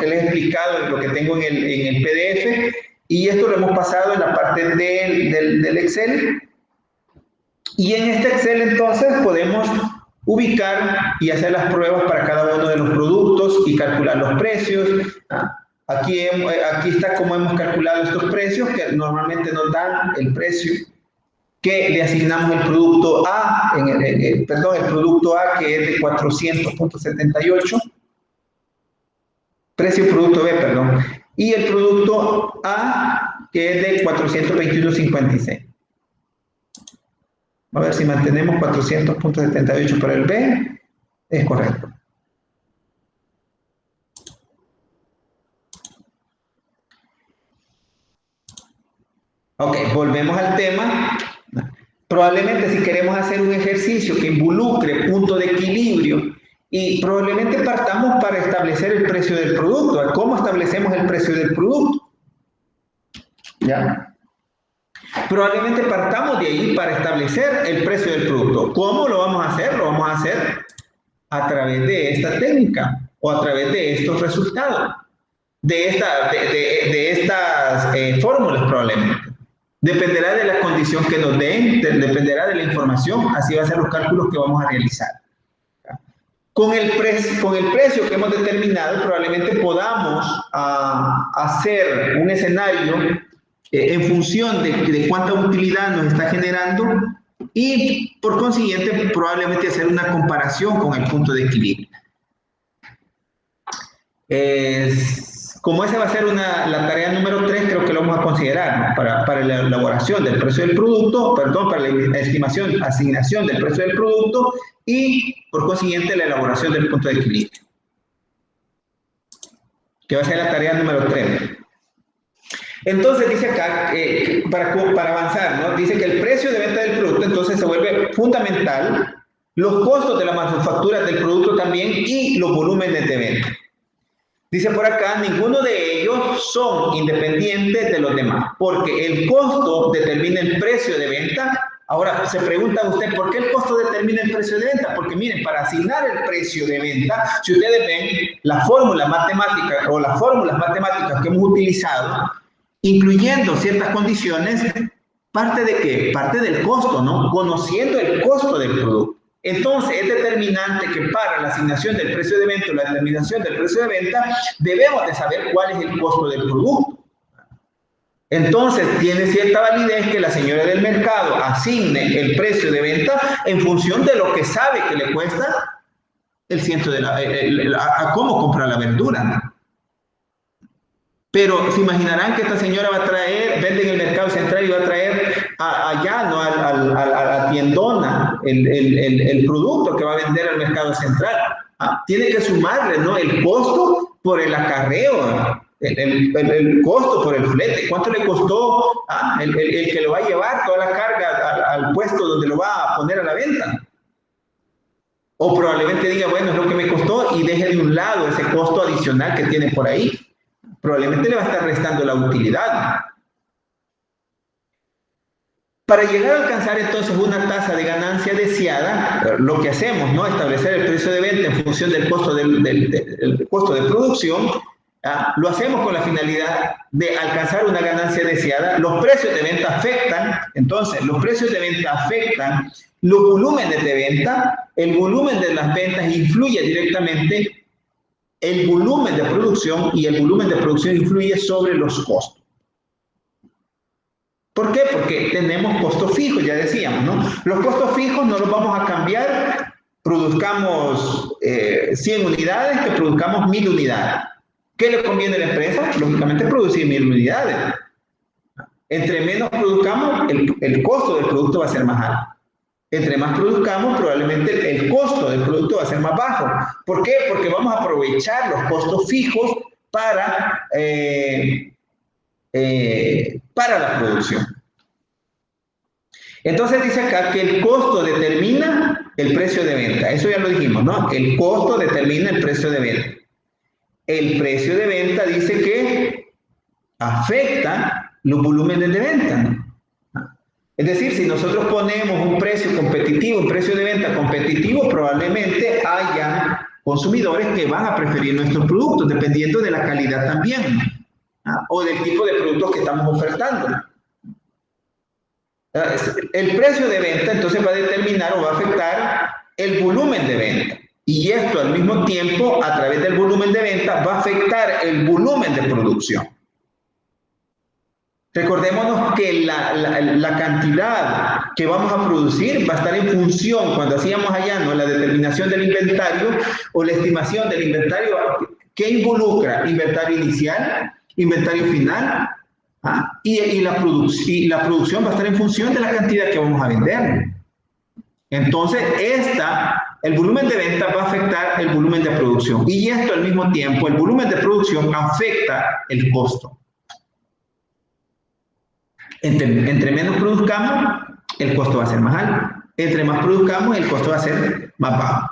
les he explicado, lo que tengo en el PDF, y esto lo hemos pasado en la parte del Excel. Y en este Excel entonces podemos ubicar y hacer las pruebas para cada uno de los productos y calcular los precios. Aquí está cómo hemos calculado estos precios, que normalmente nos dan el precio que le asignamos el producto A, el producto A que es de 400.78, precio producto B, perdón, y el producto A que es de 421.56. A ver si mantenemos 400.78 para el B Es correcto. Ok, volvemos al tema. Probablemente si queremos hacer un ejercicio que involucre punto de equilibrio y probablemente partamos para establecer el precio del producto. ¿Cómo establecemos el precio del producto? ¿Ya? Probablemente partamos de ahí para establecer el precio del producto. ¿Cómo lo vamos a hacer? Lo vamos a hacer a través de esta técnica o a través de estos resultados, de estas fórmulas probablemente. Dependerá de la condición que nos den, dependerá de la información, así van a ser los cálculos que vamos a realizar. Con el precio que hemos determinado, probablemente podamos hacer un escenario en función de cuánta utilidad nos está generando y por consiguiente probablemente hacer una comparación con el punto de equilibrio. Como esa va a ser la tarea número 3, creo que lo vamos a considerar, ¿no? para la elaboración del precio del producto, perdón, para la estimación, asignación del precio del producto y por consiguiente la elaboración del punto de equilibrio, que va a ser la tarea número 3. Entonces dice acá, para avanzar, ¿no? Dice que el precio de venta del producto entonces se vuelve fundamental, los costos de la manufactura del producto también y los volúmenes de venta. Dice por acá, ninguno de ellos son independientes de los demás, porque el costo determina el precio de venta. Ahora, se pregunta usted, ¿por qué el costo determina el precio de venta? Porque miren, para asignar el precio de venta, si ustedes ven las fórmulas matemáticas o las fórmulas matemáticas que hemos utilizado, incluyendo ciertas condiciones, ¿parte de qué? Parte del costo, ¿no? Conociendo el costo del producto. Entonces, es determinante que para la asignación del precio de venta o la determinación del precio de venta, debemos de saber cuál es el costo del producto. Entonces, tiene cierta validez que la señora del mercado asigne el precio de venta en función de lo que sabe que le cuesta el ciento de a cómo comprar la verdura, ¿no? Pero se imaginarán que esta señora va a traer, vende en el mercado central y va a traer allá, ¿no? a la tiendona, el producto que va a vender al mercado central. Tiene que sumarle, ¿no? El costo por el acarreo, el costo por el flete. ¿Cuánto le costó el que lo va a llevar toda la carga al puesto donde lo va a poner a la venta? O probablemente diga, bueno, es lo que me costó y deje de un lado ese costo adicional que tiene por ahí. Probablemente le va a estar restando la utilidad. Para llegar a alcanzar entonces una tasa de ganancia deseada, lo que hacemos, ¿no? Establecer el precio de venta en función del costo del costo de producción, lo hacemos con la finalidad de alcanzar una ganancia deseada. Los precios de venta afectan, entonces, los precios de venta afectan los volúmenes de venta, el volumen de las ventas influye directamente el volumen de producción y el volumen de producción influye sobre los costos. ¿Por qué? Porque tenemos costos fijos, ya decíamos, ¿no? Los costos fijos no los vamos a cambiar, produzcamos 100 unidades, que produzcamos 1000 unidades. ¿Qué le conviene a la empresa? Lógicamente producir 1000 unidades. Entre menos produzcamos, el costo del producto va a ser más alto. Entre más produzcamos, probablemente el costo del producto va a ser más bajo. ¿Por qué? Porque vamos a aprovechar los costos fijos para la producción. Entonces dice acá que el costo determina el precio de venta. Eso ya lo dijimos, ¿no? El costo determina el precio de venta. El precio de venta dice que afecta los volúmenes de venta, ¿no? Es decir, si nosotros ponemos un precio competitivo, un precio de venta competitivo, probablemente haya consumidores que van a preferir nuestros productos, dependiendo de la calidad también, o del tipo de productos que estamos ofertando. El precio de venta entonces va a determinar o va a afectar el volumen de venta. Y esto al mismo tiempo, a través del volumen de venta, va a afectar el volumen de producción. Recordémonos que la cantidad que vamos a producir va a estar en función, cuando hacíamos allá, ¿no? La determinación del inventario o la estimación del inventario, ¿qué involucra? Inventario inicial, inventario final, y la producción va a estar en función de la cantidad que vamos a vender. Entonces, esta El volumen de venta va a afectar el volumen de producción. Y esto al mismo tiempo, el volumen de producción afecta el costo. Entre menos produzcamos, el costo va a ser más alto. Entre más produzcamos, el costo va a ser más bajo.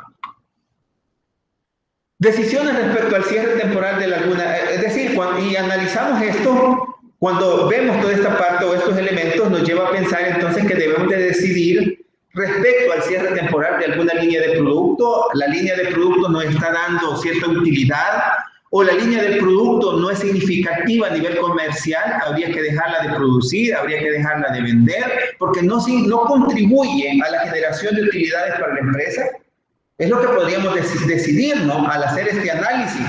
Decisiones respecto al cierre temporal de alguna, es decir, y analizamos esto, cuando vemos toda esta parte o estos elementos, nos lleva a pensar entonces que debemos de decidir respecto al cierre temporal de alguna línea de producto. La línea de producto nos está dando cierta utilidad, o la línea del producto no es significativa a nivel comercial, habría que dejarla de producir, habría que dejarla de vender, porque no contribuye a la generación de utilidades para la empresa. Es lo que podríamos decidir, ¿no? Al hacer este análisis,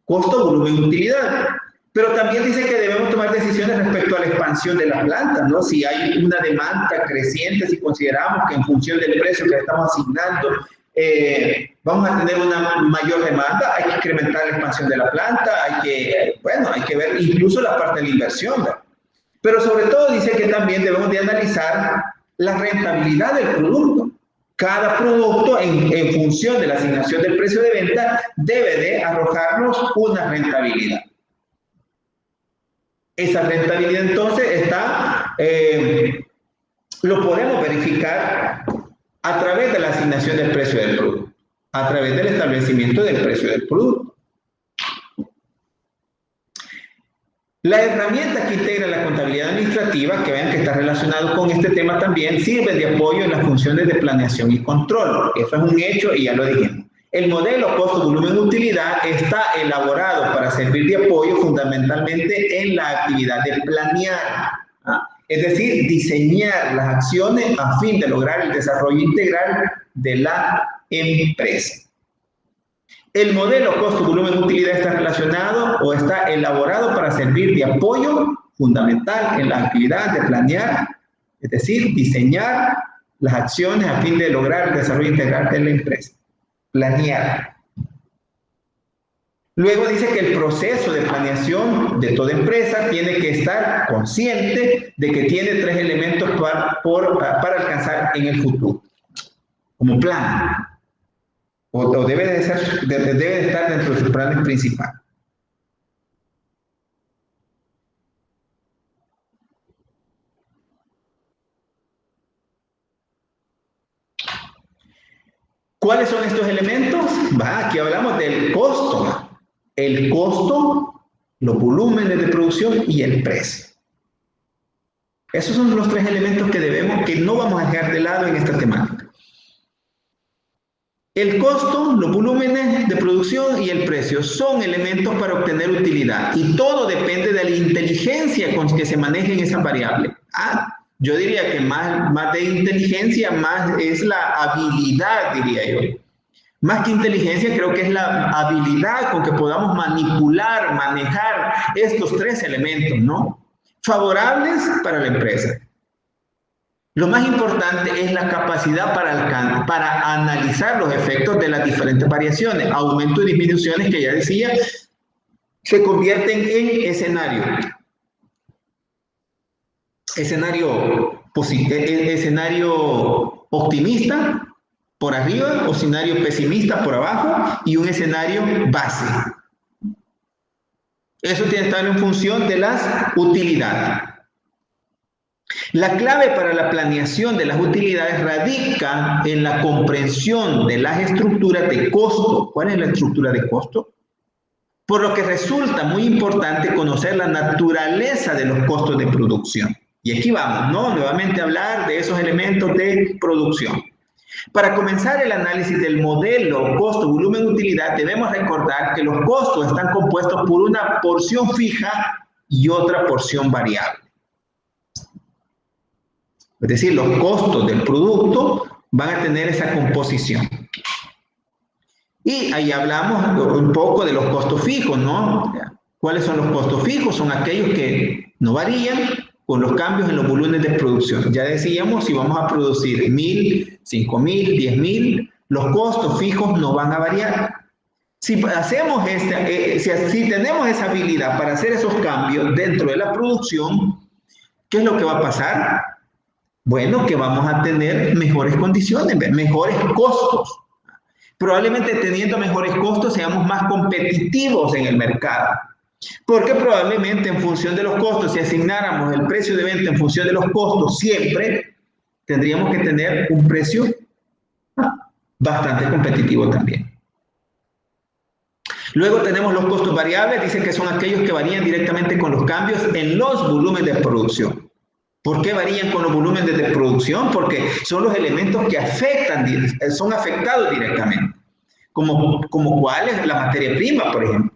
costo, volumen, utilidad. Pero también dice que debemos tomar decisiones respecto a la expansión de la planta, ¿no? Si hay una demanda creciente, si consideramos que en función del precio que estamos asignando, vamos a tener una mayor demanda, hay que incrementar la expansión de la planta, hay que ver incluso la parte de la inversión, ¿no? Pero sobre todo dice que también debemos de analizar la rentabilidad del producto. Cada producto, en función de la asignación del precio de venta, debe de arrojarnos una rentabilidad. Esa rentabilidad entonces lo podemos verificar a través de la asignación del precio del producto, a través del establecimiento del precio del producto. La herramienta que integra la contabilidad administrativa, que vean que está relacionado con este tema también, sirve de apoyo en las funciones de planeación y control. Eso es un hecho y ya lo dijimos. El modelo costo, volumen, utilidad está elaborado para servir de apoyo fundamentalmente en la actividad de planear, es decir, diseñar las acciones a fin de lograr el desarrollo integral de la empresa. El modelo costo, volumen, utilidad está relacionado o está elaborado para servir de apoyo fundamental en la actividad de planear, es decir, diseñar las acciones a fin de lograr el desarrollo integral de la empresa. Planear. Luego dice que el proceso de planeación de toda empresa tiene que estar consciente de que tiene 3 elementos para alcanzar en el futuro, como plan. O debe de estar dentro de sus planes principales. ¿Cuáles son estos elementos? Aquí hablamos del costo. El costo, los volúmenes de producción y el precio. Esos son los 3 elementos que no vamos a dejar de lado en esta temática. El costo, los volúmenes de producción y el precio son elementos para obtener utilidad y todo depende de la inteligencia con que se manejen esas variables. Yo diría que más de inteligencia, más es la habilidad, diría yo. Más que inteligencia, creo que es la habilidad con que podamos manipular, manejar estos 3 elementos, ¿no? Favorables para la empresa. Lo más importante es la capacidad para analizar los efectos de las diferentes variaciones, aumento y disminuciones que ya decía, se convierten en escenario optimista por arriba, o escenario pesimista por abajo y un escenario base. Eso tiene que estar en función de las utilidades. La clave para la planeación de las utilidades radica en la comprensión de las estructuras de costo. ¿Cuál es la estructura de costo? Por lo que resulta muy importante conocer la naturaleza de los costos de producción. Y aquí vamos, ¿no? Nuevamente a hablar de esos elementos de producción. Para comenzar el análisis del modelo costo, volumen, utilidad, debemos recordar que los costos están compuestos por una porción fija y otra porción variable. Es decir, los costos del producto van a tener esa composición. Y ahí hablamos un poco de los costos fijos, ¿no? ¿Cuáles son los costos fijos? Son aquellos que no varían con los cambios en los volúmenes de producción. Ya decíamos, si vamos a producir 1.000, 5.000, 10.000, los costos fijos no van a variar. Si tenemos esa habilidad para hacer esos cambios dentro de la producción, ¿qué es lo que va a pasar? Bueno, que vamos a tener mejores condiciones, mejores costos. Probablemente teniendo mejores costos seamos más competitivos en el mercado. Porque probablemente en función de los costos, si asignáramos el precio de venta en función de los costos siempre, tendríamos que tener un precio bastante competitivo también. Luego tenemos los costos variables, dicen que son aquellos que varían directamente con los cambios en los volúmenes de producción. ¿Por qué varían con los volúmenes de producción? Porque son los elementos que son afectados directamente. Como cuál es la materia prima, por ejemplo.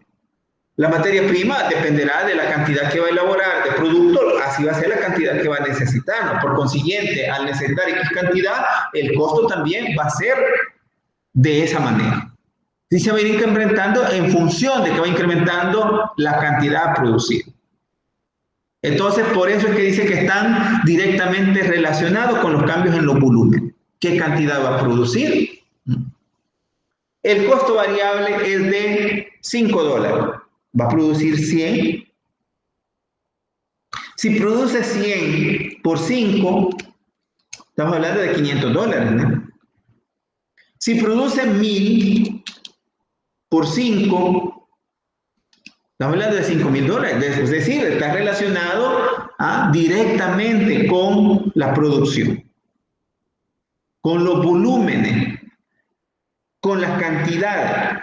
La materia prima dependerá de la cantidad que va a elaborar de producto, así va a ser la cantidad que va a necesitar, ¿no? Por consiguiente, al necesitar X cantidad, el costo también va a ser de esa manera. Y se va a ir incrementando en función de que va incrementando la cantidad a producir. Entonces, por eso es que dice que están directamente relacionados con los cambios en los volúmenes. ¿Qué cantidad va a producir? El costo variable es de $5. Va a producir 100. Si produce 100 por 5, estamos hablando de $500, ¿no? Si produce 1000 por 5, estamos hablando de $5,000. Es decir, está relacionado directamente con la producción, con los volúmenes, con las cantidades.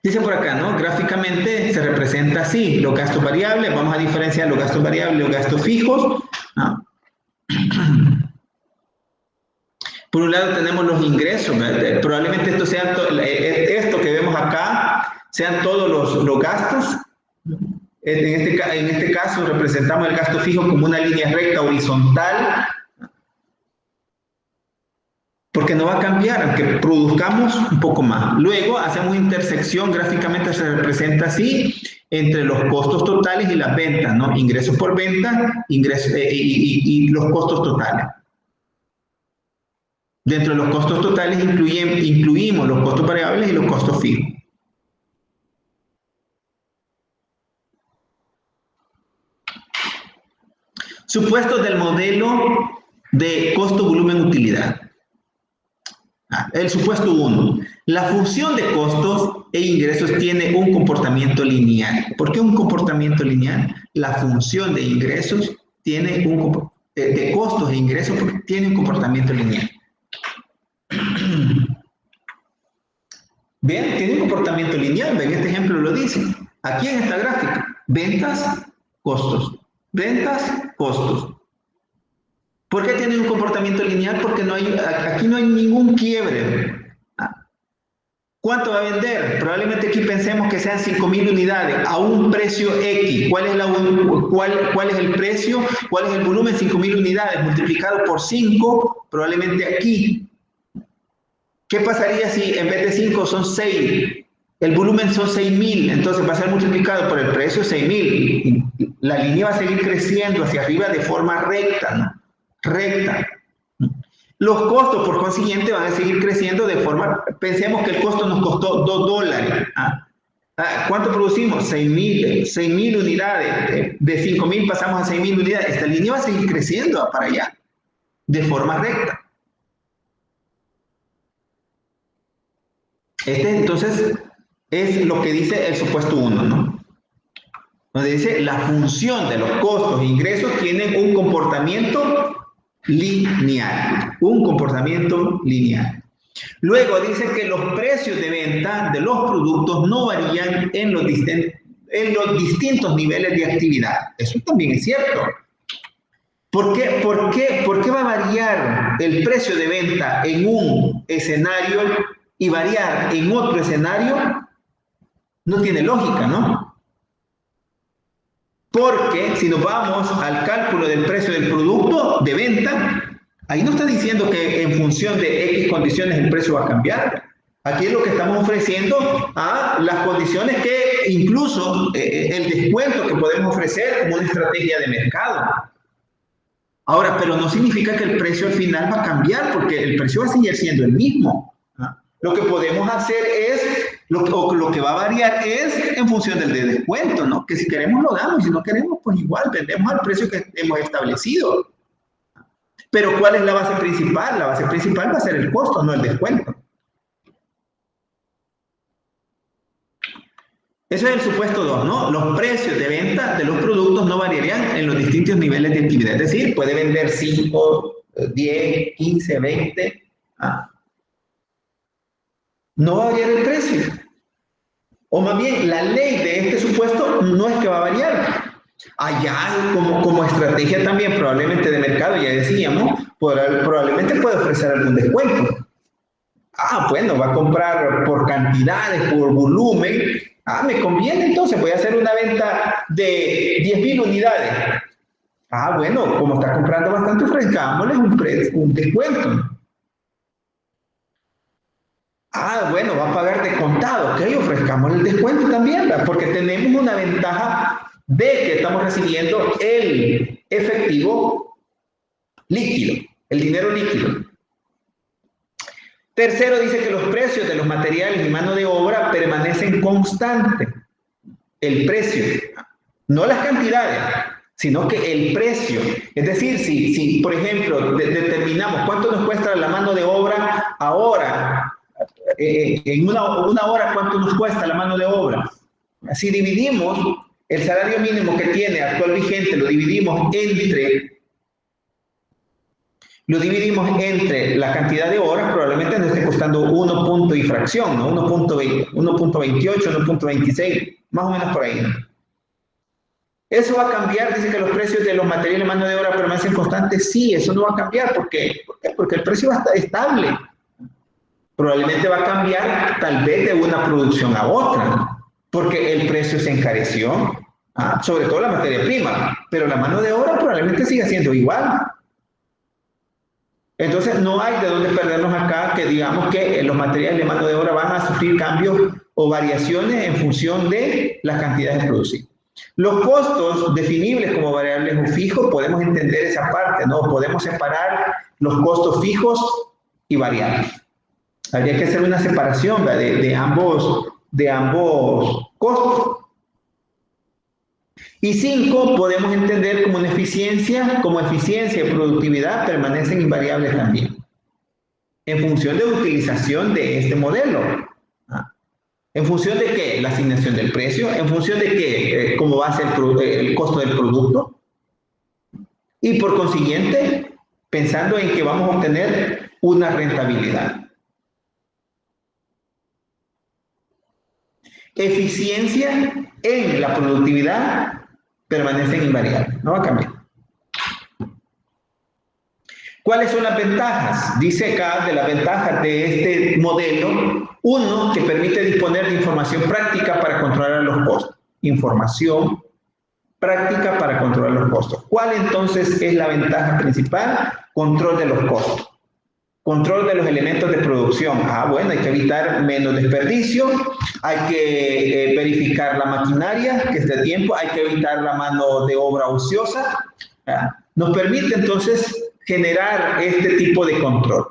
Dice por acá, ¿no? Gráficamente se representa así, los gastos variables, vamos a diferenciar los gastos variables y los gastos fijos. Por un lado tenemos los ingresos, ¿verdad? Probablemente esto que vemos acá sean todos los gastos. En este caso representamos el gasto fijo como una línea recta horizontal, porque no va a cambiar, aunque produzcamos un poco más. Luego hacemos intersección, gráficamente se representa así, entre los costos totales y las ventas, ¿no? Ingresos por venta, y los costos totales. Dentro de los costos totales incluimos los costos variables y los costos fijos. Supuestos del modelo de costo, volumen, utilidad. El supuesto 1. La función de costos e ingresos tiene un comportamiento lineal. ¿Por qué un comportamiento lineal? La función de ingresos tiene de costos e ingresos tiene un comportamiento lineal. Vean, tiene un comportamiento lineal. Ven, este ejemplo lo dice. Aquí en esta gráfica, ventas, costos. Ventas, costos. ¿Por qué tiene un comportamiento lineal? Porque aquí no hay ningún quiebre. ¿Cuánto va a vender? Probablemente aquí pensemos que sean 5,000 unidades a un precio X. ¿Cuál es el precio? ¿Cuál es el volumen? 5,000 unidades multiplicado por 5, probablemente aquí. ¿Qué pasaría si en vez de 5 son 6? El volumen son 6,000, entonces va a ser multiplicado por el precio 6,000. La línea va a seguir creciendo hacia arriba de forma recta, ¿no? Recta. Los costos, por consiguiente, van a seguir creciendo de forma... Pensemos que el costo nos costó $2. ¿Cuánto producimos? 6,000 unidades. De 5,000 pasamos a 6,000 unidades. Esta línea va a seguir creciendo para allá, de forma recta. Entonces, es lo que dice el supuesto 1, ¿no? Donde dice, la función de los costos e ingresos tienen un comportamiento lineal. Un comportamiento lineal. Luego dice que los precios de venta de los productos no varían en los distintos niveles de actividad. Eso también es cierto. ¿Por qué va a variar el precio de venta en un escenario y variar en otro escenario? No tiene lógica, ¿no? Porque si nos vamos al cálculo del precio del producto de venta, ahí no está diciendo que en función de X condiciones el precio va a cambiar. Aquí es lo que estamos ofreciendo a las condiciones que incluso el descuento que podemos ofrecer como una estrategia de mercado. Ahora, pero no significa que el precio al final va a cambiar, porque el precio va a seguir siendo el mismo. Lo que podemos hacer es, lo que va a variar es en función del descuento, ¿no? Que si queremos lo damos, si no queremos, pues igual vendemos al precio que hemos establecido. Pero ¿cuál es la base principal? La base principal va a ser el costo, no el descuento. Eso es el supuesto 2, ¿no? Los precios de venta de los productos no variarían en los distintos niveles de actividad. Es decir, puede vender 5, 10, 15, 20. No va a variar el precio. O más bien, la ley de este supuesto no es que va a variar. Allá, como estrategia también, probablemente de mercado, ya decíamos, probablemente puede ofrecer algún descuento. Bueno, va a comprar por cantidades, por volumen. Me conviene, entonces voy a hacer una venta de 10,000 unidades. Bueno, como está comprando bastante, ofrezcámosles un descuento. Bueno, va a pagar de contado, ok, ofrezcamos el descuento también, ¿verdad? Porque tenemos una ventaja de que estamos recibiendo el efectivo líquido, el dinero líquido. Tercero, dice que los precios de los materiales y mano de obra permanecen constantes. El precio, no las cantidades, sino que el precio. Es decir, si por ejemplo, determinamos cuánto nos cuesta la mano de obra ahora, en una hora, ¿cuánto nos cuesta la mano de obra? Si dividimos el salario mínimo que tiene actual vigente, lo dividimos entre la cantidad de horas, probablemente nos esté costando 1 punto y fracción, ¿no? 1.28, 1.26, más o menos por ahí. ¿Eso va a cambiar? Dice que los precios de los materiales y mano de obra permanecen constantes. Sí, eso no va a cambiar. ¿Por qué? Porque el precio va a estar estable. Probablemente va a cambiar tal vez de una producción a otra, porque el precio se encareció, sobre todo la materia prima, pero la mano de obra probablemente siga siendo igual. Entonces no hay de dónde perdernos acá que digamos que los materiales de mano de obra van a sufrir cambios o variaciones en función de las cantidades producidas. Los costos definibles como variables o fijos, podemos entender esa parte, ¿no? Podemos separar los costos fijos y variables. Habría que hacer una separación de ambos costos. Y 5, podemos entender como eficiencia y productividad permanecen invariables también, en función de la utilización de este modelo. ¿En función de qué? La asignación del precio. ¿En función de qué? ¿Cómo va a ser el costo del producto? Y por consiguiente, pensando en que vamos a obtener una rentabilidad. Eficiencia en la productividad permanecen invariables, no va a cambiar. ¿Cuáles son las ventajas? Dice acá de las ventajas de este modelo, uno, que permite disponer de información práctica para controlar los costos. Información práctica para controlar los costos. ¿Cuál entonces es la ventaja principal? Control de los costos. Control de los elementos de producción. Bueno, hay que evitar menos desperdicio, hay que verificar la maquinaria que esté a tiempo, hay que evitar la mano de obra ociosa. Nos permite entonces generar este tipo de control.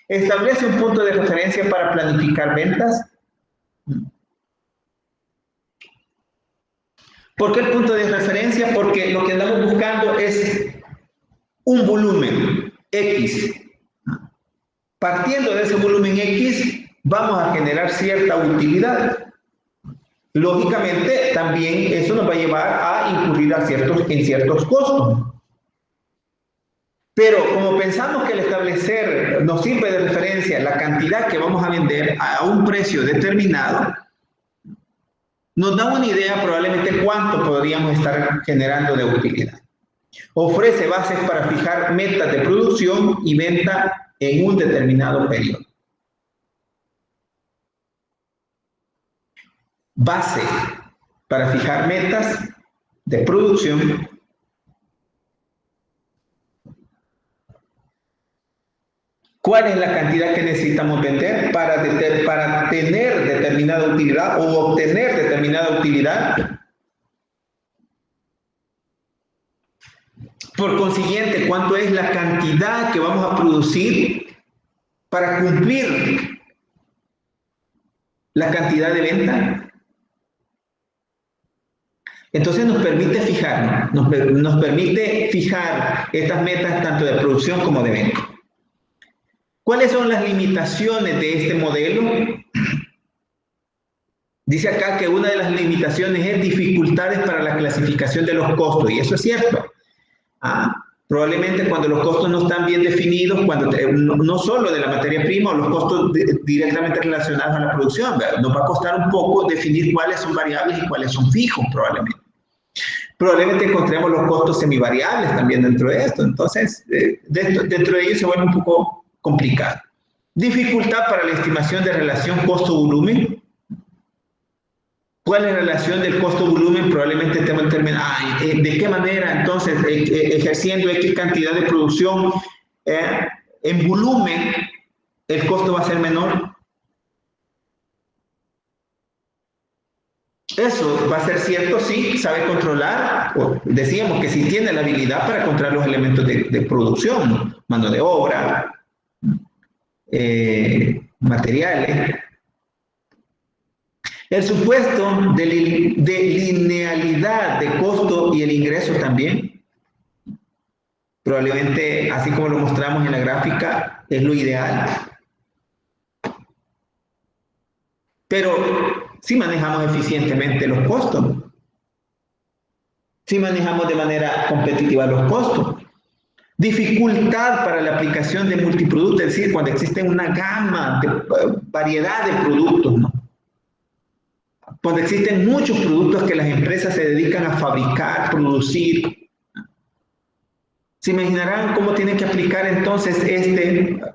Establece un punto de referencia para planificar ventas. ¿Por qué el punto de referencia? Porque lo que andamos buscando es un volumen X. Partiendo de ese volumen X, vamos a generar cierta utilidad. Lógicamente, también eso nos va a llevar a incurrir en ciertos costos. Pero como pensamos que al establecer nos sirve de referencia la cantidad que vamos a vender a un precio determinado, nos da una idea probablemente cuánto podríamos estar generando de utilidad. Ofrece bases para fijar metas de producción y venta en un determinado periodo. Base para fijar metas de producción ¿cuál es la cantidad que necesitamos vender para tener determinada utilidad o obtener determinada utilidad? Por consiguiente, ¿cuánto es la cantidad que vamos a producir para cumplir la cantidad de venta? Entonces nos permite fijar, nos permite fijar estas metas tanto de producción como de venta. ¿Cuáles son las limitaciones de este modelo? Dice acá que una de las limitaciones es dificultades para la clasificación de los costos, y eso es cierto. Probablemente cuando los costos no están bien definidos, cuando no solo de la materia prima o los costos directamente relacionados a la producción, ¿verdad? Nos va a costar un poco definir cuáles son variables y cuáles son fijos, probablemente. Probablemente encontremos los costos semivariables también dentro de esto, entonces dentro de ello se vuelve un poco complicado. Dificultad para la estimación de relación costo-volumen. ¿Cuál es la relación del costo-volumen? Probablemente estemos en términos, ¿de qué manera entonces ejerciendo X cantidad de producción en volumen el costo va a ser menor? Eso va a ser cierto si sabe controlar, decíamos que si tiene la habilidad para controlar los elementos de producción, mano de obra, materiales. El supuesto de linealidad de costo y el ingreso también, probablemente, así como lo mostramos en la gráfica, es lo ideal. Pero si manejamos eficientemente los costos, si manejamos de manera competitiva los costos. Dificultad para la aplicación de multiproductos, es decir, cuando existe una gama de variedad de productos, ¿no? Cuando existen muchos productos que las empresas se dedican a fabricar, producir. ¿Se imaginarán cómo tienen que aplicar entonces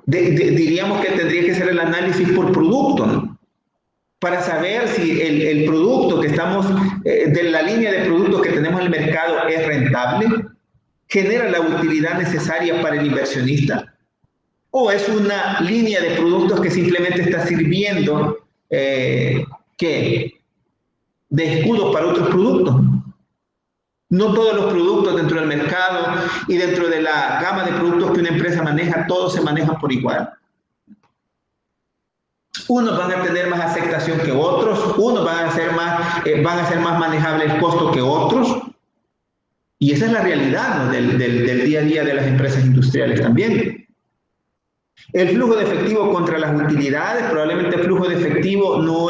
diríamos que tendría que ser el análisis por producto, ¿no? Para saber si el producto que estamos, de la línea de productos que tenemos en el mercado es rentable, genera la utilidad necesaria para el inversionista, o es una línea de productos que simplemente está sirviendo de escudo para otros productos. No todos los productos dentro del mercado y dentro de la gama de productos que una empresa maneja, todos se manejan por igual. Unos van a tener más aceptación que otros, unos van a ser más manejable el costo que otros. Y esa es la realidad, ¿no? del día a día de las empresas industriales también. El flujo de efectivo contra las utilidades, probablemente el flujo de efectivo no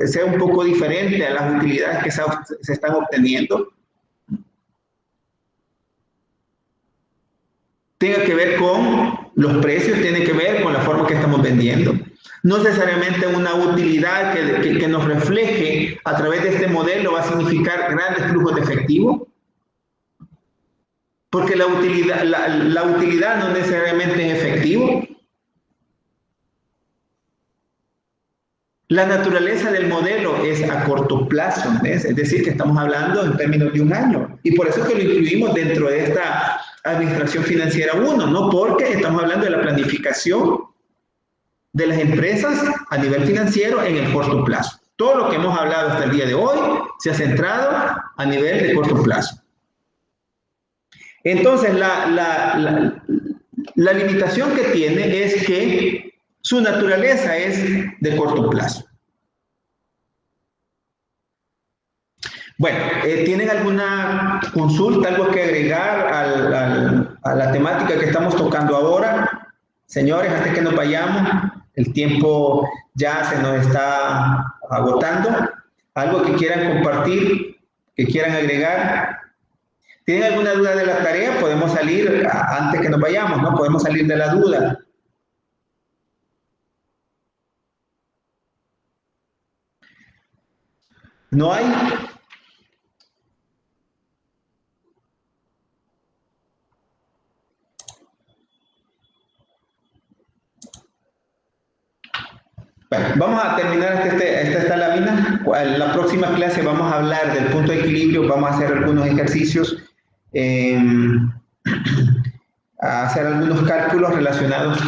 sea un poco diferente a las utilidades que se están obteniendo. Tenga que ver con los precios, tiene que ver con la forma que estamos vendiendo. No necesariamente una utilidad que nos refleje a través de este modelo va a significar grandes flujos de efectivo. Porque la utilidad no necesariamente es efectivo. La naturaleza del modelo es a corto plazo, ¿ves? Es decir, que estamos hablando en términos de un año. Y por eso es que lo incluimos dentro de esta Administración Financiera 1, ¿no? Porque estamos hablando de la planificación de las empresas a nivel financiero en el corto plazo. Todo lo que hemos hablado hasta el día de hoy se ha centrado a nivel de corto plazo. Entonces, la limitación que tiene es que su naturaleza es de corto plazo. Bueno, ¿tienen alguna consulta, algo que agregar a la temática que estamos tocando ahora? Señores, antes que nos vayamos, el tiempo ya se nos está agotando. ¿Algo que quieran compartir, que quieran agregar? ¿Tienen alguna duda de la tarea? Podemos salir antes que nos vayamos, ¿no? Podemos salir de la duda. ¿No hay? Bueno, vamos a terminar esta lámina. En la próxima clase vamos a hablar del punto de equilibrio, vamos a hacer algunos ejercicios, a hacer algunos cálculos relacionados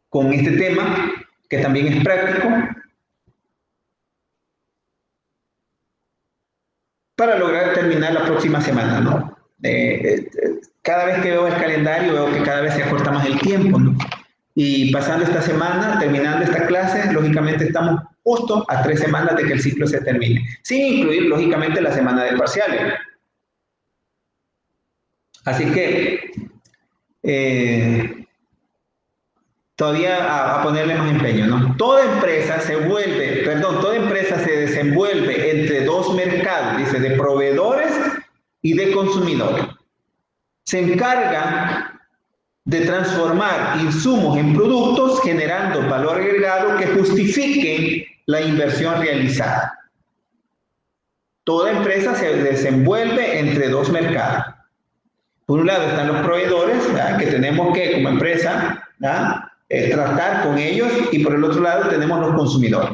con este tema, que también es práctico, para lograr terminar la próxima semana, ¿no? Cada vez que veo el calendario veo que cada vez se acorta más el tiempo, ¿no? Y pasando esta semana, terminando esta clase, lógicamente estamos justo a 3 semanas de que el ciclo se termine, sin incluir, lógicamente, la semana de parciales. Así que, todavía a ponerle más empeño, ¿no? Toda empresa se desenvuelve entre dos mercados, dice, de proveedores y de consumidores. Se encarga de transformar insumos en productos generando valor agregado que justifiquen la inversión realizada. Toda empresa se desenvuelve entre dos mercados. Por un lado están los proveedores, ¿verdad?, que tenemos que, como empresa, tratar con ellos, y por el otro lado tenemos los consumidores,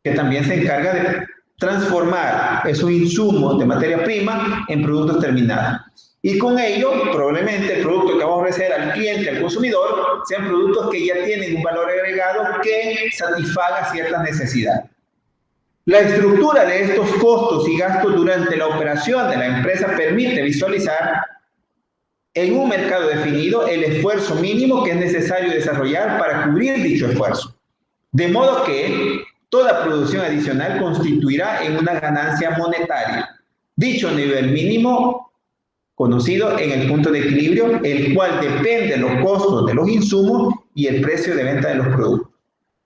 que también se encarga de transformar esos insumos de materia prima en productos terminados. Y con ello, probablemente el producto que vamos a ofrecer al cliente, al consumidor, sean productos que ya tienen un valor agregado que satisfaga ciertas necesidades. La estructura de estos costos y gastos durante la operación de la empresa permite visualizar en un mercado definido el esfuerzo mínimo que es necesario desarrollar para cubrir dicho esfuerzo. De modo que toda producción adicional constituirá en una ganancia monetaria. Dicho nivel mínimo, conocido en el punto de equilibrio, el cual depende de los costos de los insumos y el precio de venta de los productos.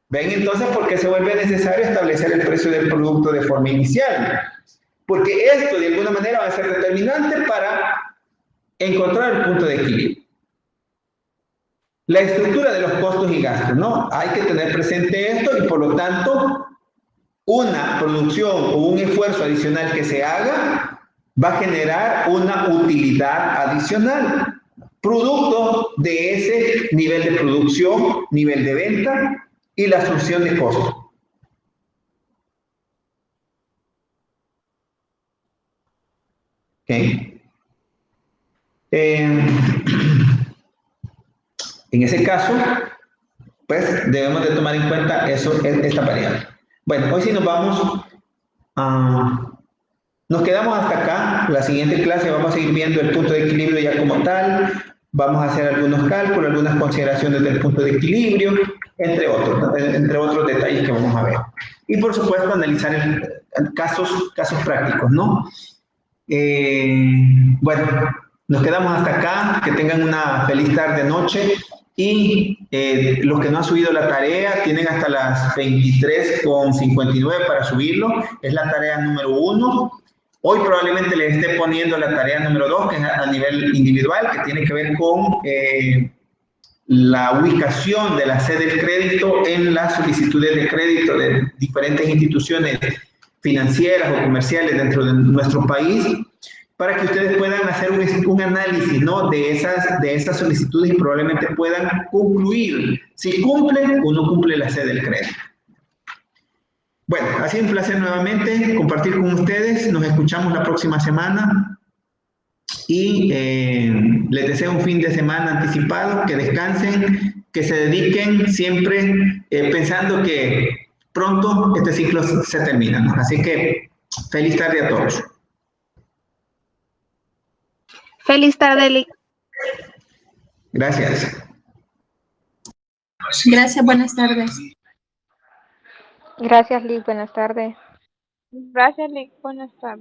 ¿Ven entonces por qué se vuelve necesario establecer el precio del producto de forma inicial? Porque esto de alguna manera va a ser determinante para encontrar el punto de equilibrio. La estructura de los costos y gastos, ¿no? Hay que tener presente esto, y por lo tanto, una producción o un esfuerzo adicional que se haga va a generar una utilidad adicional, producto de ese nivel de producción, nivel de venta y la asunción de costos. ¿Okay? En ese caso, pues debemos de tomar en cuenta esta variable. Bueno, hoy sí nos vamos nos quedamos hasta acá. La siguiente clase vamos a seguir viendo el punto de equilibrio ya como tal. Vamos a hacer algunos cálculos, algunas consideraciones del punto de equilibrio, entre otros detalles que vamos a ver. Y por supuesto analizar casos prácticos, ¿no? Bueno, nos quedamos hasta acá. Que tengan una feliz tarde, noche. Y los que no han subido la tarea tienen hasta las 23:59 para subirlo. Es la tarea número 1. Hoy probablemente les esté poniendo la tarea número 2, que es a nivel individual, que tiene que ver con la ubicación de la sede del crédito en las solicitudes de crédito de diferentes instituciones financieras o comerciales dentro de nuestro país, para que ustedes puedan hacer un análisis, ¿no?, de esas solicitudes, y probablemente puedan concluir si cumplen o no cumple la sede del crédito. Bueno, ha sido un placer nuevamente compartir con ustedes. Nos escuchamos la próxima semana y les deseo un fin de semana anticipado, que descansen, que se dediquen siempre pensando que pronto este ciclo se termina, ¿no? Así que feliz tarde a todos. Feliz tarde, Lick. Gracias. Gracias, buenas tardes. Gracias, Lick. Buenas tardes. Gracias, Lick. Buenas tardes.